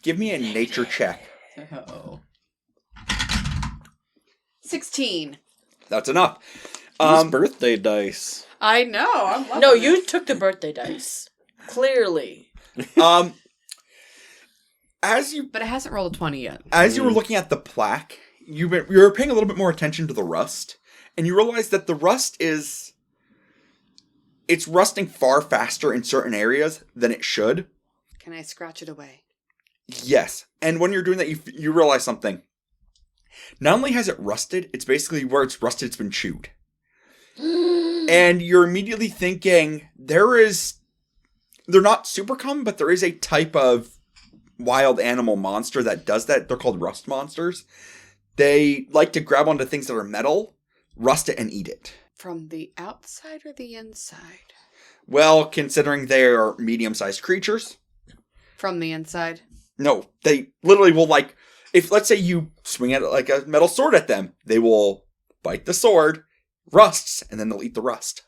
give me a nature check. Oh. 16. That's enough. These birthday dice. I know. I'm loving No, it. you took the birthday dice. Clearly. As you But it hasn't rolled a 20 yet. As you were looking at the plaque, you were paying a little bit more attention to the rust, and you realized that the rust it's rusting far faster in certain areas than it should. Can I scratch it away? Yes, and when you're doing that, you realize something. Not only has it rusted, it's basically where it's rusted, it's been chewed. And you're immediately thinking, they're not super common, but there is a type of wild animal monster that does that. They're called rust monsters. They like to grab onto things that are metal, rust it, and eat it. From the outside or the inside? Well, considering they are medium-sized creatures. From the inside. No, they literally will if let's say you swing at it like a metal sword at them, they will bite the sword, rusts, and then they'll eat the rust.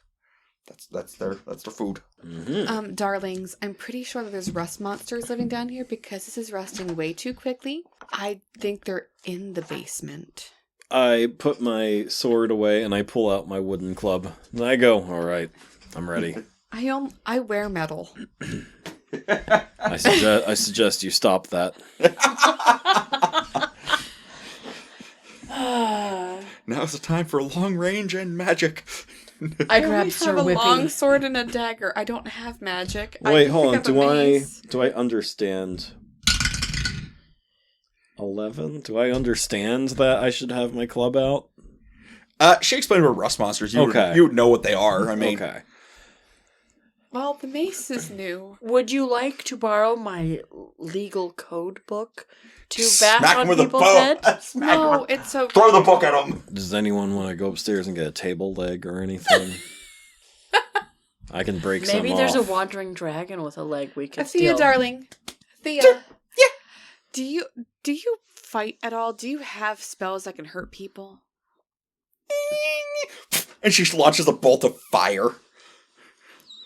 That's their food. Mm-hmm. Darlings, I'm pretty sure that there's rust monsters living down here because this is rusting way too quickly. I think they're in the basement. I put my sword away and I pull out my wooden club. And I go, all right, I'm ready. I wear metal. I suggest you stop that. Now's the time for long range and magic. I I grabbed have Sir a long Whippy. sword and a dagger. I don't have magic. I Wait, can hold on. pick up a mace. Do I understand? 11? Do I understand that I should have my club out? She explained what rust monsters. You Okay. would know what they are. I mean, Okay. Well, the mace is new. Would you like to borrow my legal code book to smack bash him on with a people's bow. heads? Smack him No, with- it's so. Throw the book at him. Does anyone want to go upstairs and get a table leg or anything? I can break some Maybe there's a off. wandering dragon with a leg we can Thea, steal. darling. Thea. Yeah. Do you fight at all? Do you have spells that can hurt people? And she launches a bolt of fire.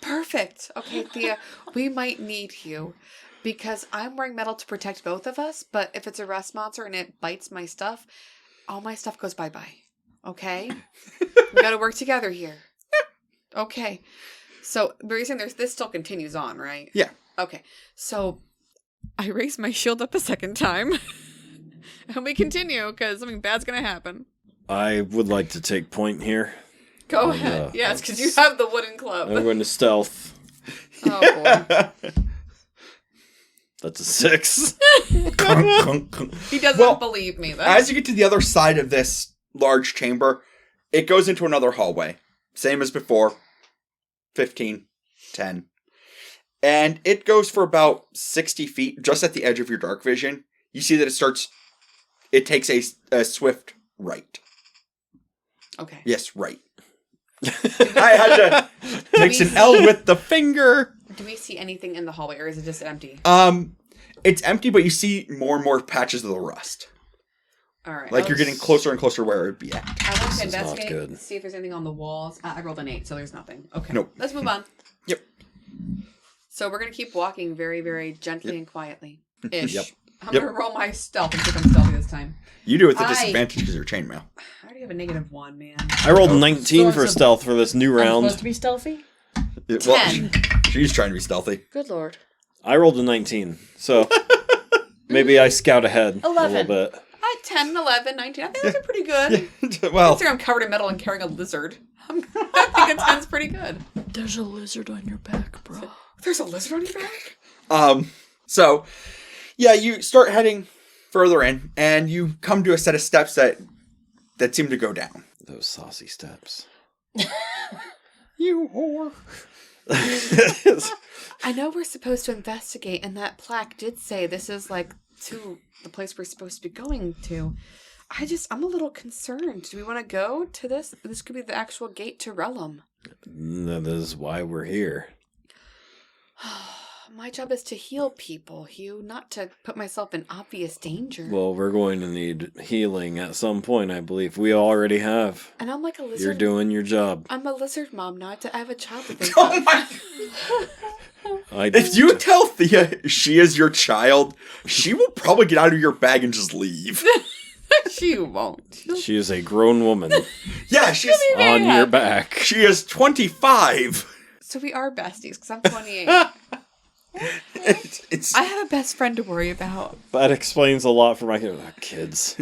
Perfect. Okay, Thea, we might need you because I'm wearing metal to protect both of us, but if it's a rust monster and it bites my stuff, all my stuff goes bye-bye. Okay? We gotta work together here. Okay. So, the reason this still continues on, right? Yeah. Okay. So, I raise my shield up a second time. And we continue because something bad's gonna happen. I would like to take point here. Go Oh, ahead. yeah. Yes, because you have the wooden club. I'm going to stealth. Oh, boy. That's a 6. He doesn't Well, believe me, though. As you get to the other side of this large chamber, it goes into another hallway. Same as before. 15, 10. And it goes for about 60 feet, just at the edge of your dark vision. You see that it takes a swift right. Okay. Yes, right. I had to mix an L with the finger. Do we see anything in the hallway, or is it just empty? It's empty, but you see more and more patches of the rust. All right. Like you're getting closer and closer where it would be at. I want This to is not investigate, good. see if there's anything on the walls. I rolled an 8, so there's nothing. Okay. Nope. Let's move on. Yep. So we're going to keep walking very, very gently and quietly. Ish. Yep. I'm Yep. going to roll my stealth and see if I'm stealthy this time. You do it with a I- disadvantage because you're chainmail. I already have a -1, man. I rolled 19 for So- stealth for this new I'm round. supposed to be stealthy? Well, 10. she's trying to be stealthy. Good lord. I rolled a 19, so maybe I scout ahead 11. a little bit. 10, 11, 19. I think those are pretty good. Well, Considering I'm covered in metal and carrying a lizard. I think a 10's pretty good. There's a lizard on your back, bro. There's a lizard on your back? so, yeah, you start heading further in, and you come to a set of steps that seem to go down. Those saucy steps. You whore. I know we're supposed to investigate, and that plaque did say this is like to the place we're supposed to be going to. I'm a little concerned. Do we want to go to this? This could be the actual gate to Relum. That is why we're here. My job is to heal people, Hugh, not to put myself in obvious danger. Well, we're going to need healing at some point, I believe. We already have. And I'm like a lizard. You're doing your job. I'm a lizard mom now. I have a child to think Oh of. my! If you tell Thea she is your child, she will probably get out of your bag and just leave. She won't. She is a grown woman Yeah, she's on your back. she is 25. So we are besties, because I'm 28. It's I have a best friend to worry about. That explains a lot for my kids.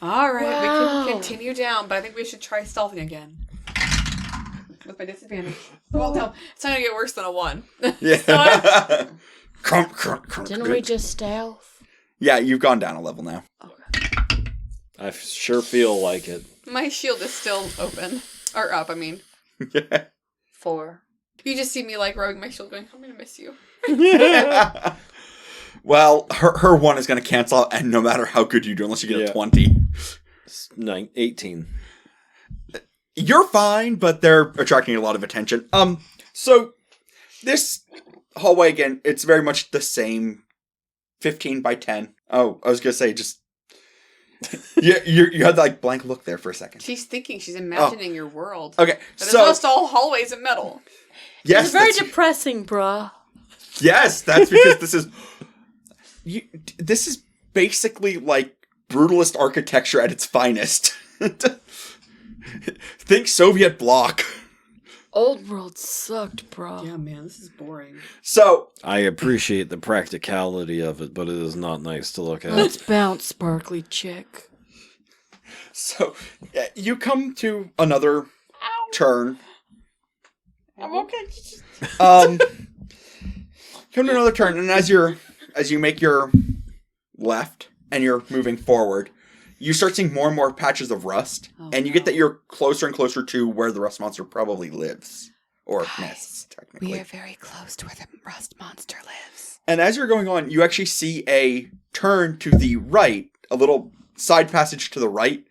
All right, we Wow. can continue down, but I think we should try stealthing again. With my disadvantage. Well, no, it's not going to get worse than a 1. yeah. Crump, crump, crump. Didn't we just stealth? Yeah, you've gone down a level now. I sure feel like it. My shield is still open. Or up, I mean. Yeah. 4. You just see me, like, rubbing my shield going, I'm going to miss you. Well, her 1 is going to cancel out, and no matter how good you do, unless you get Yeah. a 20. 18. You're fine, but they're attracting a lot of attention. So this hallway again, it's very much the same 15 by 10. Oh, I was gonna say just you had that like blank look there for a second. She's thinking, she's imagining your world. Okay, But so it's all hallways of metal. yes, It's very that's- depressing, bruh. yes, that's because this is basically like brutalist architecture at its finest. Think Soviet bloc. Old world sucked, bro. Yeah, man, this is boring. So, I appreciate the practicality of it, but it is not nice to look at. Let's bounce, sparkly chick. you come to another turn. I'm okay. Come to another turn, and as you make your left and you're moving forward, you start seeing more and more patches of rust, and you get that you're closer and closer to where the rust monster probably lives. Or nests, technically. We are very close to where the rust monster lives. And as you're going on, you actually see a turn to the right, a little side passage to the right,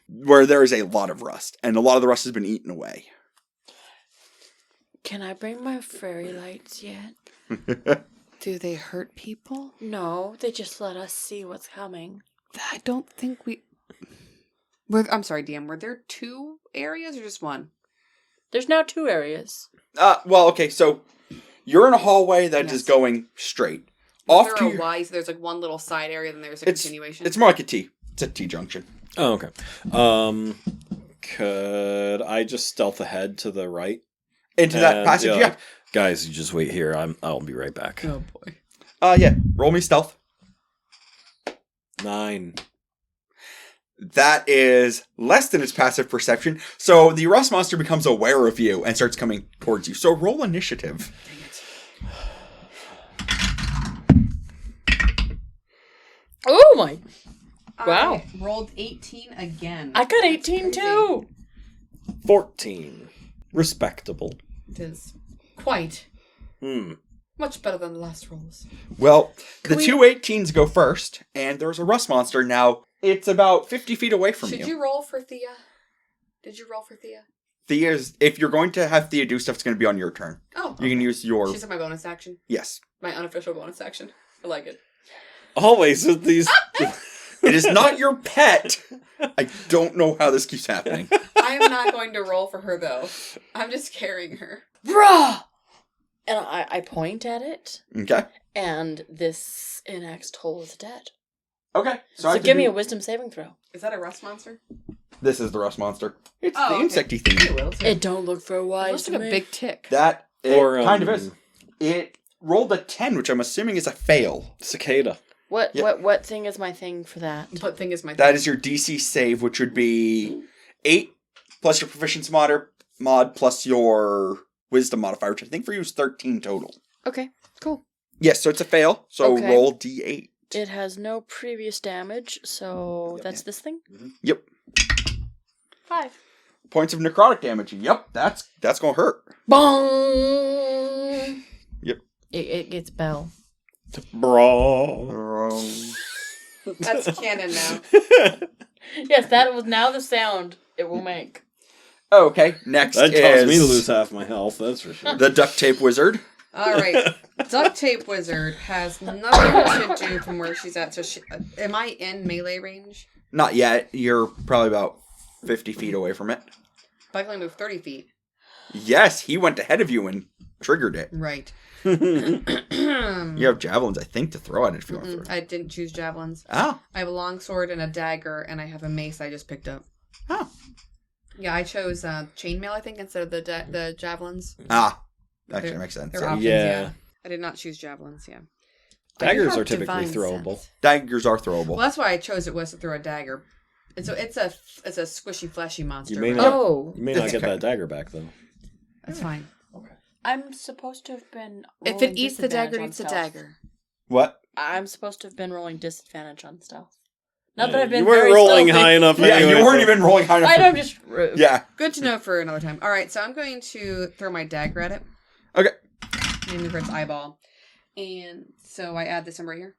where there is a lot of rust, and a lot of the rust has been eaten away. Can I bring my fairy lights yet? Do they hurt people? No, they just let us see what's coming. I don't think we... I'm sorry, DM. Were there 2 areas or just 1? There's now 2 areas. Well, okay, so you're in a hallway that is going straight. Off There to are your... Y, so there's like one little side area, then there's a continuation. It's more like a T. It's a T junction. Oh, okay. Could I just stealth ahead to the right? Into that passage, yeah. yeah. Like, guys, you just wait here. I'll be right back. Oh, boy. Yeah. Roll me stealth. 9. That is less than its passive perception. So the rust monster becomes aware of you and starts coming towards you. So roll initiative. Oh my! Wow. I rolled 18 again. I got 18 too. 14. Respectable. It is quite Hmm. much better than the last rolls. Well, the 2 18s go first, and there's a rust monster now. It's about 50 feet away from Should you roll for Thea? Did you roll for Thea? Thea's, if you're going to have Thea do stuff, it's going to be on your turn. Oh. You can use your... She's in my bonus action. Yes. My unofficial bonus action. I like it. Always with these. It is not your pet. I don't know how this keeps happening. I am not going to roll for her, though. I'm just carrying her. Bruh! And I point at it, Okay. and this enacts toll is dead. Okay. So give me a wisdom saving throw. Is that a rust monster? This is the rust monster. It's Oh, the okay. insecty thing. It don't look very It wise looks to like a me. big tick. That it Or, kind of is. It rolled a 10, which I'm assuming is a fail. Cicada. What Yeah. what thing is my thing for that? What thing is my That thing? is your DC save, which would be 8 plus your proficiency mod plus your wisdom modifier, which I think for you is 13 total. Okay, cool. Yes, so it's a fail. So Okay. roll D8. It has no previous damage, so Yep. that's this thing? Yep. 5. Points of necrotic damage. Yep, that's gonna hurt. Bong! Yep. It gets bell. Bro. That's canon now. Yes, that was now the sound it will make. Okay, next That is caused me to lose half my health, that's for sure. the duct tape wizard. All right. Duct tape wizard has nothing to do from where she's at. So, am I in melee range? Not yet. You're probably about 50 feet away from it. But I can only move 30 feet. Yes, he went ahead of you and triggered it. Right. You have javelins, I think, to throw at it if you want to throw it. I didn't choose javelins. Oh. I have a long sword and a dagger, and I have a mace I just picked up. Oh. Yeah, I chose chainmail, I think, instead of the javelins. Ah. Actually, They're- makes sense. They're Yeah. options, Yeah. yeah. I did not choose javelins, yeah. Daggers have are typically divine throwable. sense. Daggers are throwable. Well, that's why I chose it was to throw a dagger. It's a squishy, fleshy monster. You may right? not- Oh. You may not It's get okay. that dagger back, though. That's fine. I'm supposed to have been If rolling it eats the dagger, it disadvantage eats the on stealth. dagger. What? I'm supposed to have been rolling disadvantage on stealth. Not that I've been You weren't very rolling stealthy. high enough. Yeah, anyway, you weren't so- even rolling high enough. I know, I'm just rude. Yeah. Good to know for another time. All right, so I'm going to throw my dagger at it. Okay. Aiming for its eyeball. And so I add this number here.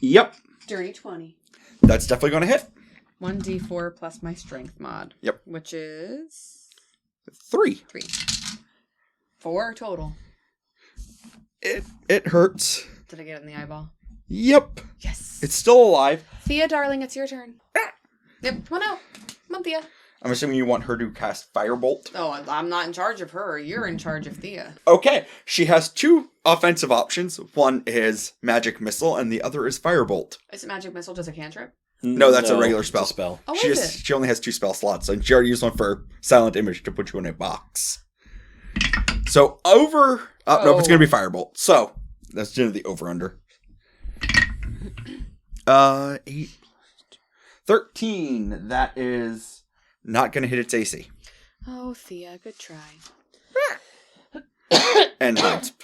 Yep. Dirty 20. That's definitely going to hit. 1d4 plus my strength mod. Yep. Which is 3. 3. 4 total. It hurts. Did I get it in the eyeball? Yep. Yes. It's still alive. Thea, darling, it's your turn. Yep, come on out. Come on, Thea. I'm assuming you want her to cast Firebolt. Oh, I'm not in charge of her. You're in charge of Thea. Okay. She has 2 offensive options. One is Magic Missile, and the other is Firebolt. Is it magic missile just a cantrip? No, that's a regular it's spell. Oh, She is it? only has 2 spell slots, and she already used one for Silent Image to put you in a box. So over. Nope, it's going to be firebolt. So that's just the over/under. 8 13. That is not going to hit its AC. Oh, Thea, good try. And hides.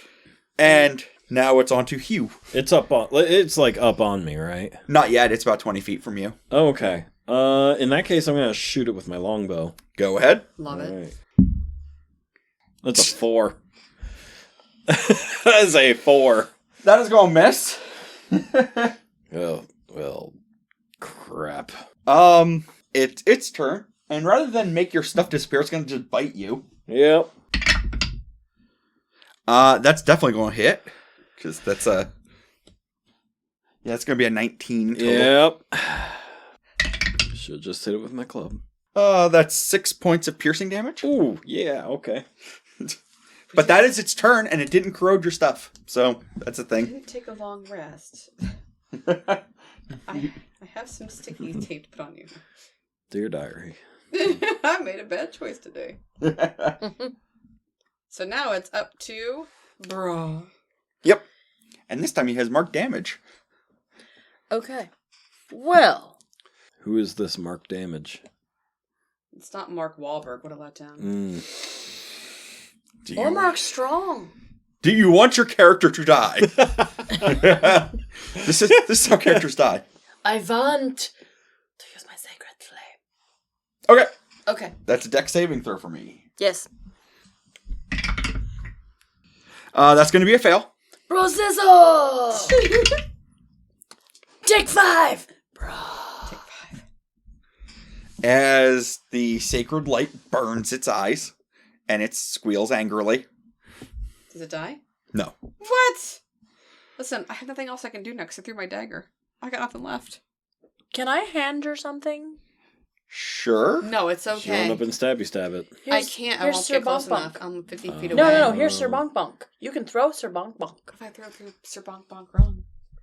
And now it's on to Hugh. It's up on. It's like up on me, right? Not yet. It's about 20 feet from you. Okay. In that case, I'm gonna shoot it with my longbow. Go ahead. Love it. Right. That's a 4. That is a 4. That is going to miss. Oh, well, crap. It's its turn. And rather than make your stuff disappear, it's going to just bite you. Yep. That's definitely going to hit. Because that's a... Yeah, it's going to be a 19 total. Yep. Should just hit it with my club. That's 6 points of piercing damage. Ooh, yeah, okay. But that is its turn, and it didn't corrode your stuff. So, that's a I thing. didn't take a long rest. I have some sticky tape to put on you. Dear diary. I made a bad choice today. So now it's up to Bra. Yep. And this time he has marked damage. Okay. Well. Who is this mark damage? It's not Mark Wahlberg. What a letdown. Or Mark Strong. Do you want your character to die? This is how characters die. I want to use my sacred flame. Okay. Okay. That's a dex saving throw for me. Yes. That's going to be a fail. Bro, sizzle! Take 5! Bro. Take 5. As the sacred light burns its eyes, and it squeals angrily. Does it die? No. What? Listen, I have nothing else I can do next. I threw my dagger. I got nothing left. Can I hand her something? Sure. No, it's She run okay. up and stabby stab it. I can't. I here's won't Sir get close Bonk enough. Bonk. I'm 50 feet away. No. Here's Sir Bonk Bonk. You can throw Sir Bonk Bonk. If I throw through Sir Bonk Bonk wrong,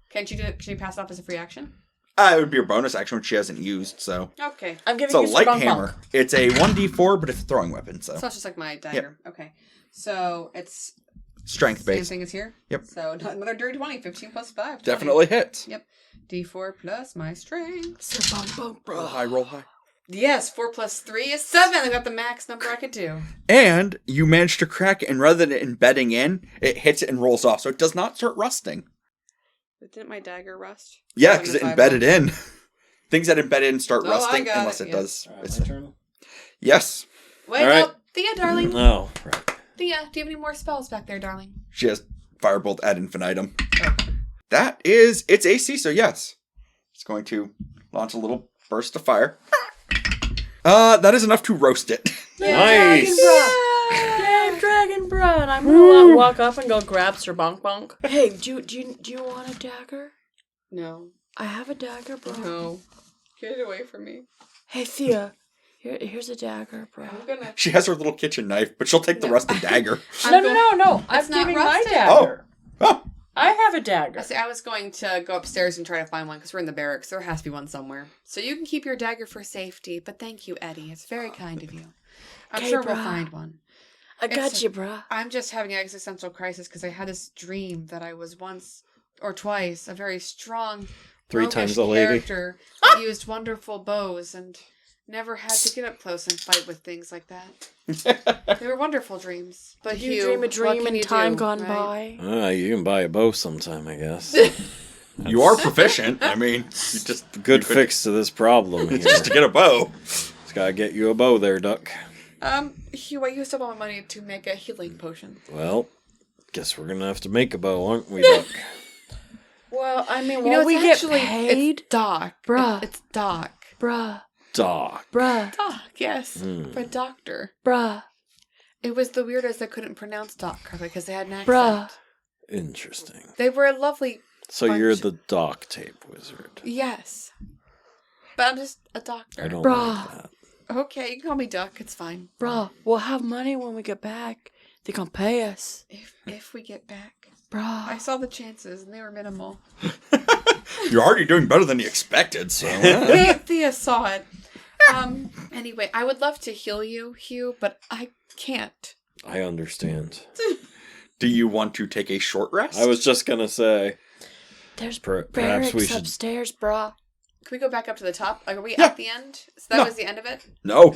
can't you do it? Can you pass it off as a free action? It would be a bonus action, which she hasn't used, so. Okay. I'm giving It's a you Sir light Bonk hammer. Bonk. It's a 1d4, but it's a throwing weapon, so. So it's just like my dagger. Okay. So it's Strength same based. thing as here? Yep. So another dirty 20. 15 plus 5. 20. Definitely hits. Yep. D4 plus my strength. Sir Bonk Bonk, bro. Roll high, roll high. Yes, 4 plus 3 is 7. I got the max number I could do. And you manage to crack it, and rather than embedding in, it hits it and rolls off, so it does not start rusting. But didn't my dagger rust? Yeah, because it 5 embedded in. Things that embed in start Oh, I rusting got unless it, it yes. does. All right, It's- my turn. Yes. Wait, All no. right. Thea, darling. Oh, right. Thea, do you have any more spells back there, darling? She has Firebolt ad infinitum. Oh. That is its AC, so yes. It's going to launch a little burst of fire. That is enough to roast it. Nice. Yay, Dragon Bra! And I'm gonna walk up and go grab Sir Bonk Bonk. Hey, do you want a dagger? No. I have a dagger, bro. No. Get it away from me. Hey, Thea, here's a dagger, bro. I'm gonna... She has her little kitchen knife, but she'll take the No. rusted dagger. No. I'm It's not giving my rusted. dagger. Oh, I have a dagger. I was going to go upstairs and try to find one because we're in the barracks. There has to be one somewhere. So you can keep your dagger for safety, but thank you, Eddie. It's very kind of you. I'm Okay, sure we'll brah. find one. I got It's- you, bro. I'm just having an existential crisis because I had this dream that I was once or twice a very strong, 3 roguish times a lady. character that used wonderful bows and never had to get up close and fight with things like that. They were wonderful dreams. But You Hugh, dream a what dream can in you time do, gone right? by. You can buy a bow sometime, I guess. you are proficient. I mean, you just Good you could- fix to this problem here. just to get a bow. Just gotta get you a bow there, Duck. Hugh, I used up all my money to make a healing potion. Well, guess we're gonna have to make a bow, aren't we, Duck? Well, I mean, You will know, we it's get actually, paid? It's Doc. Bruh. It's Doc. Bruh, Doc. bruh, Doc, yes. Hmm. For doctor. bruh, It was the weirdos that couldn't pronounce Doc correctly because they had an accent. bruh. Interesting. They were a lovely... So bunch. you're the Doc tape wizard. Yes. But I'm just a doctor. I don't Bruh. like that. Okay, you can call me Duck. It's fine. Bruh, we'll have money when we get back. They gonna pay us. If we get back. Bruh. I saw the chances and they were minimal. You're already doing better than you expected, so. Thea saw it. Anyway, I would love to heal you, Hugh, but I can't I understand. Do you want to take a short rest? I was just gonna say. There's Perhaps barracks we should. upstairs, brah. Can we go back up to the top? Like, are we Yeah. at the end? So that No. was the end of it? No.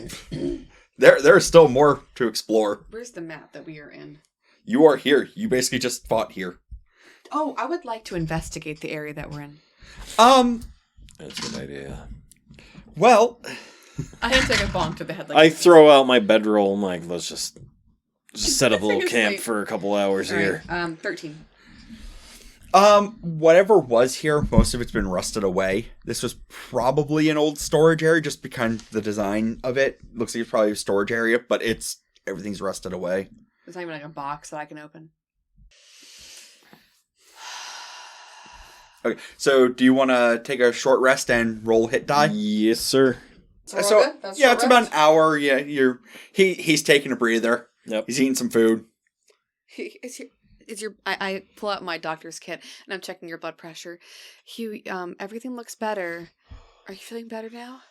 There's still more to explore. Where's the map that we are in? You are here. You basically just fought here. Oh, I would like to investigate the area that we're in. That's a good idea. Well, I didn't take a bonk to the head. Like I throw out my bedroll. I'm like, let's just set up a little Take a camp sleep. for a couple hours All right, here. 13. whatever was here, most of it's been rusted away. This was probably an old storage area, just because the design of it looks like it's probably a storage area, but everything's rusted away. There's not even like a box that I can open. Okay, so do you want to take a short rest and roll hit die? Yes, sir. So we're all good? That's yeah, short it's about rest? an hour. Yeah, he's taking a breather. Yep. He's eating some food. I pull out my doctor's kit and I'm checking your blood pressure. Hugh, everything looks better. Are you feeling better now?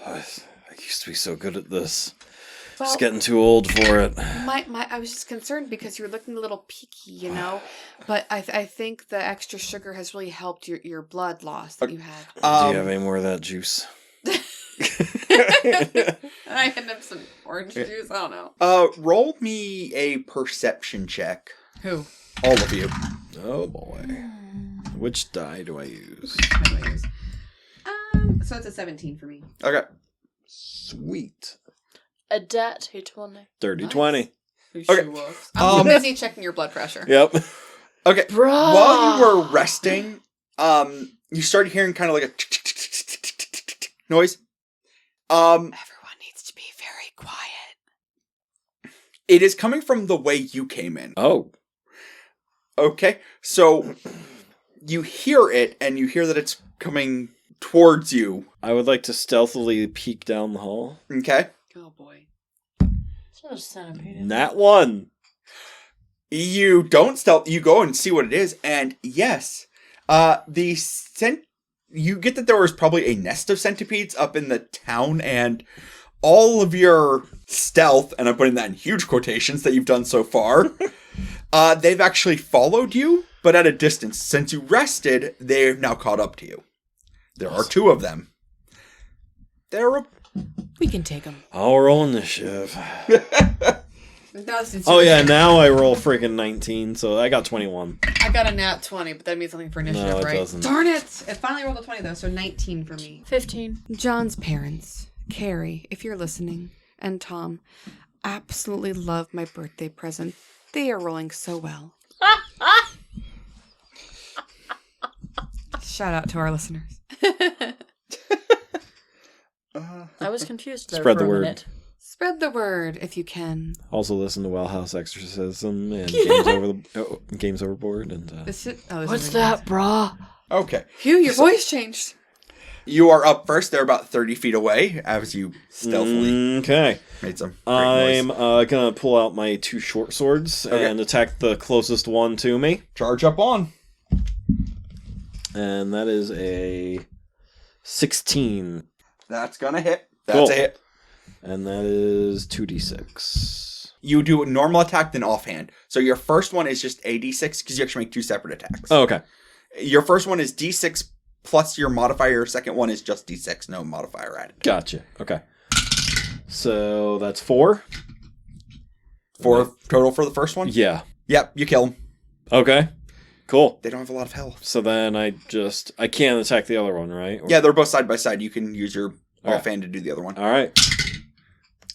I used to be so good at this. Well, Just getting too old for it. I was just concerned because you were looking a little peaky, you know. But I think the extra sugar has really helped your blood loss that you had. Do you have any more of that juice? I end up some orange juice. I don't know. Roll me a perception check. Who? All of you. Oh boy. Which die do I use? So it's a 17 for me. Okay. Sweet. A debt, he told me. 30-20. Okay. I'm busy checking your blood pressure. Yep. Okay. Bruh. While you were resting, you started hearing kind of like a noise. Everyone needs to be very quiet. It is coming from the way you came in. Oh. Okay. So you hear it, and you hear that it's coming towards you. I would like to stealthily peek down the hall. Okay. Oh boy. It's not a centipede. Nat 1. You don't stealth. You go and see what it is, and yes, you get that there was probably a nest of centipedes up in the town, and all of your stealth, and I'm putting that in huge quotations that you've done so far, they've actually followed you, but at a distance. Since you rested, they've now caught up to you. There are 2 of them. We can take them. I'll roll initiative. No, Oh yeah, now I roll freaking 19, so I got 21. I got a nat 20, but that means something for initiative, No, it right? doesn't. Darn it! It finally rolled a 20 though, so 19 for me. 15. John's parents, Carrie, if you're listening, and Tom, absolutely love my birthday present. They are rolling so well. Shout out to our listeners. I was confused there Spread for the a word. minute. Spread the word if you can. Also listen to Well House Exorcism and Games Overboard and What's What's that, brah? Okay. Hugh, your voice changed. You are up first. They're about 30 feet away as you stealthily Okay. made some great I'm noise. gonna pull out my 2 short swords Okay. and attack the closest one to me. Charge up on. And that is a 16. That's gonna hit. That's Cool. a hit. And that is 2d6. You do a normal attack, then offhand. So your first one is just a d6, because you actually make 2 separate attacks. Oh, okay. Your first one is d6 plus your modifier. Your second one is just d6, no modifier added. Gotcha. Okay. So that's 4. 4 total for the first one? Yeah. Yep, you kill them. Okay. Cool. They don't have a lot of health. So then I can't attack the other one, right? Or- Yeah, they're both side by side. You can use your Okay. offhand to do the other one. All right.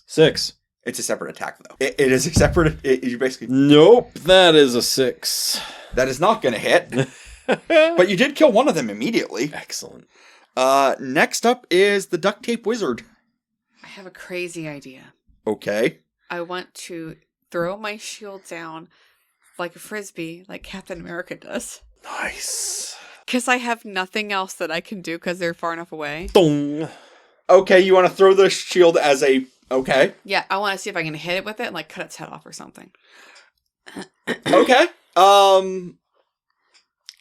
6. It's a separate attack, though. It is a separate... you basically... Nope. That is a 6. That is not going to hit. But you did kill one of them immediately. Excellent. Next up is the duct tape wizard. I have a crazy idea. Okay. I want to throw my shield down like a frisbee, like Captain America does. Nice. Because I have nothing else that I can do because they're far enough away. Dong. Okay, you want to throw the shield as a... Okay. Yeah, I want to see if I can hit it with it and like cut its head off or something. Okay.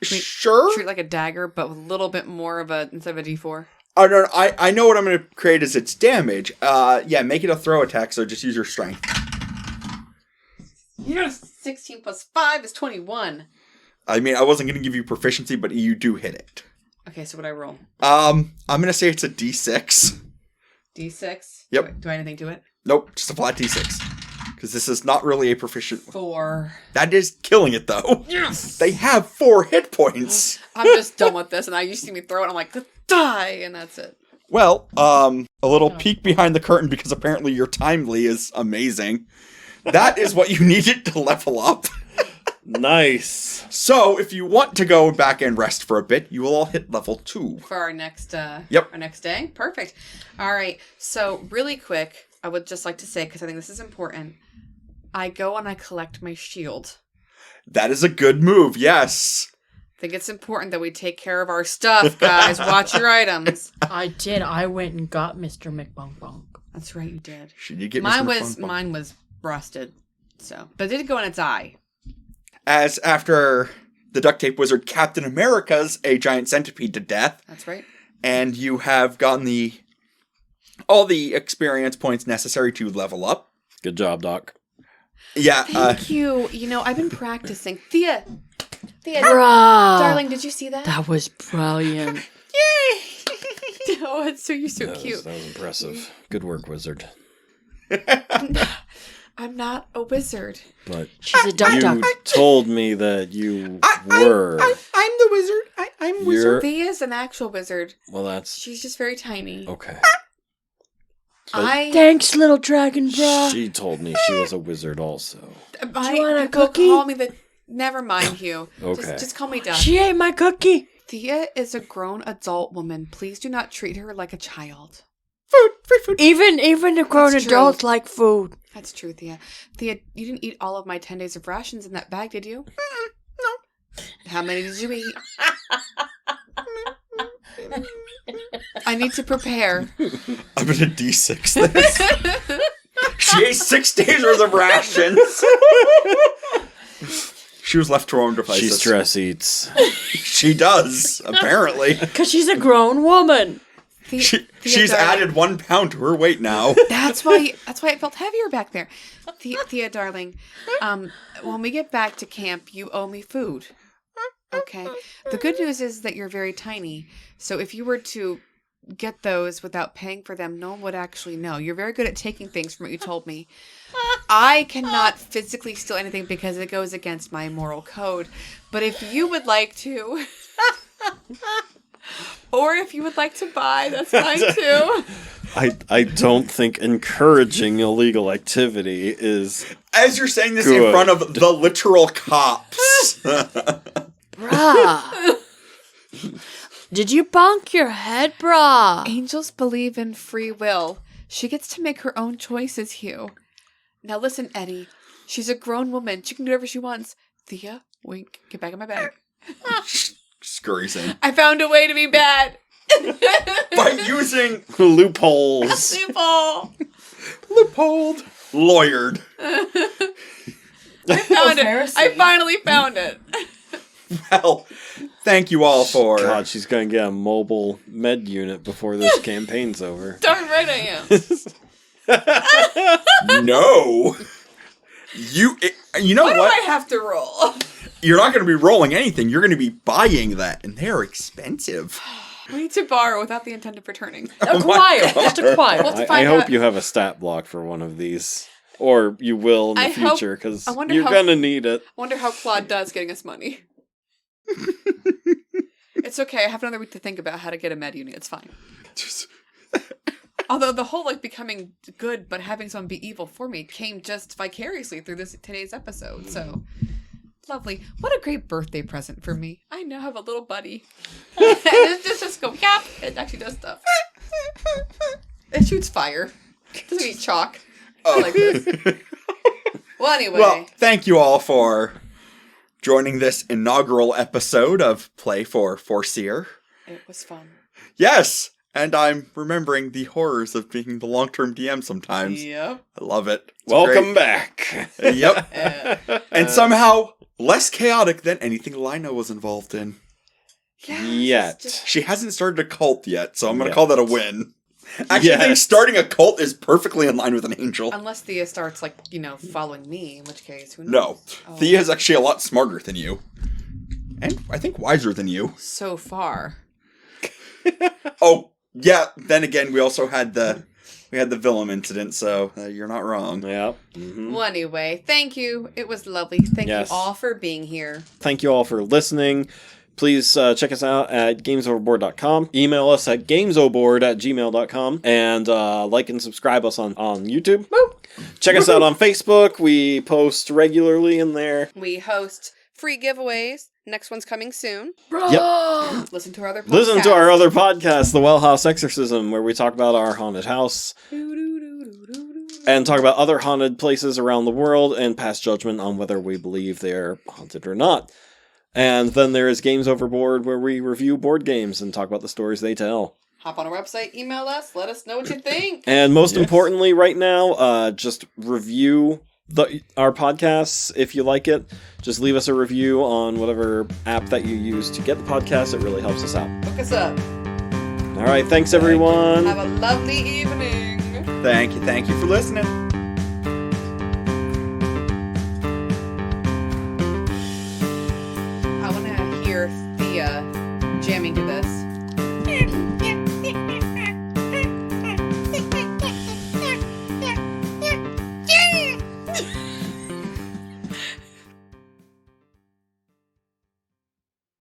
Sure. Treat it like a dagger, but with a little bit more of a, instead of a D4. Oh, no, I know what I'm going to create as its damage. Yeah, make it a throw attack, so just use your strength. Yes! 16 plus 5 is 21. I mean, I wasn't going to give you proficiency, but you do hit it. Okay, so what I roll? I'm going to say it's a D6. D6? Yep. Do I anything to it? Nope, just a flat D6. Because this is not really a proficient... 4. That is killing it, though. Yes! They have 4 hit points. I'm just done with this, and you see me throw it, I'm like, die! And that's it. Well, a little peek behind the curtain, because apparently your timely is amazing. That is what you needed to level up. Nice. So, if you want to go back and rest for a bit, you will all hit level 2. For our next, our next day? Perfect. All right. So, really quick, I would just like to say, because I think this is important, I go and I collect my shield. That is a good move, yes. I think it's important that we take care of our stuff, guys. Watch your items. I did. I went and got Mr. McBonk. That's right, you did. Should you get mine Mr. was Fun Fun? mine was rusted, so but it did go in its eye. As after the duct tape wizard Captain America's a giant centipede to death. That's right. And you have gotten all the experience points necessary to level up. Good job, Doc. Yeah. Thank you. You know, I've been practicing. Thea, Bruh. darling, did you see that? That was brilliant. Oh, it's so you're so That cute. was impressive. Good work, wizard. I'm not a wizard. But She's a duck you duck. told me that you were. I'm the wizard. I'm You're- wizard. Thea's an actual wizard. Well, that's She's just very tiny. okay. Thanks, little dragon bruh. She told me she was a wizard also. you want a people cookie? Call me the. Never mind, Hugh. Okay. Just call me Duck. She ate my cookie. Thea is a grown adult woman. Please do not treat her like a child. Food, free food. Even the grown That's true. adults like food. That's true, Thea. Thea, you didn't eat all of my 10 days of rations in that bag, did you? No. How many did you eat? I need to prepare. I'm gonna D6 this. She ate 6 days worth of rations. She was left to her own devices. She stress eats. She does, apparently. Because she's a grown woman. She's added 1 pound to her weight now. That's why it felt heavier back there. Thea, darling, when we get back to camp, you owe me food. Okay. The good news is that you're very tiny, so if you were to get those without paying for them, no one would actually know. You're very good at taking things from what you told me. I cannot physically steal anything because it goes against my moral code. But if you would like to, or if you would like to buy, that's fine too. I don't think encouraging illegal activity is. As you're saying this Good. in front of the literal cops. Bruh. Did you bonk your head, bruh? Angels believe in free will. She gets to make her own choices, Hugh. Now listen, Eddie. She's a grown woman. She can do whatever she wants. Thea, wink. Get back in my bag. Scurries in. I found a way to be bad. By using Loopholes. Loophole. loopholed, lawyered. I found it. I finally found it. Well, thank you all for... God, she's gonna get a mobile med unit before this campaign's over. Darn right I am. No. You know What what? do I have to roll? You're not going to be rolling anything. You're going to be buying that, and they're expensive. We need to borrow without the intent of returning. Acquire. Just acquire. Well, to I find hope out- you have a stat block for one of these. Or you will in the I hope- future, because I wonder you're how- gonna need it. Wonder how Claude does getting us money. It's okay. I have another week to think about how to get a med unit. It's fine. Although the whole becoming good but having someone be evil for me came just vicariously through today's episode. So lovely. What a great birthday present for me. I now have a little buddy. And it just go, yap. It actually does stuff. It shoots fire. It doesn't eat chalk. I like this. Well, anyway. Well, thank you all for joining this inaugural episode of Play for Forsyr. It was fun. Yes, and I'm remembering the horrors of being the long-term DM sometimes. Yep. I love it. It's Welcome great. back. Yep. And somehow less chaotic than anything Lina was involved in. Yeah. Yet. Just She hasn't started a cult yet, so I'm going to Yet. call that a win. Actually, I think Yes. starting a cult is perfectly in line with an angel. Unless Thea starts, like, following me, in which case, who knows? No. Oh. Thea is actually a lot smarter than you. And I think wiser than you. So far. Oh, yeah, then again, we also had the Willem incident, so you're not wrong. Yeah. Mm-hmm. Well, anyway, thank you. It was lovely. Thank Yes. you all for being here. Thank you all for listening. Please check us out at gamesoverboard.com. Email us at gamesoboard@gmail.com. And like and subscribe us on YouTube. Woo! Check us out on Facebook. We post regularly in there. We host free giveaways. Next one's coming soon. Yep. Listen to our other podcasts. Listen to our other podcast, The Well House Exorcism, where we talk about our haunted house and talk about other haunted places around the world and pass judgment on whether we believe they're haunted or not. And then there is Games Overboard, where we review board games and talk about the stories they tell. Hop on our website, email us, let us know what you think. And most Yes. importantly, right now, just review our podcasts if you like it. Just leave us a review on whatever app that you use to get the podcast. It really helps us out. Look us up. All right, thanks everyone. Have a lovely evening. Thank you for listening. I want to hear Thea jamming to this.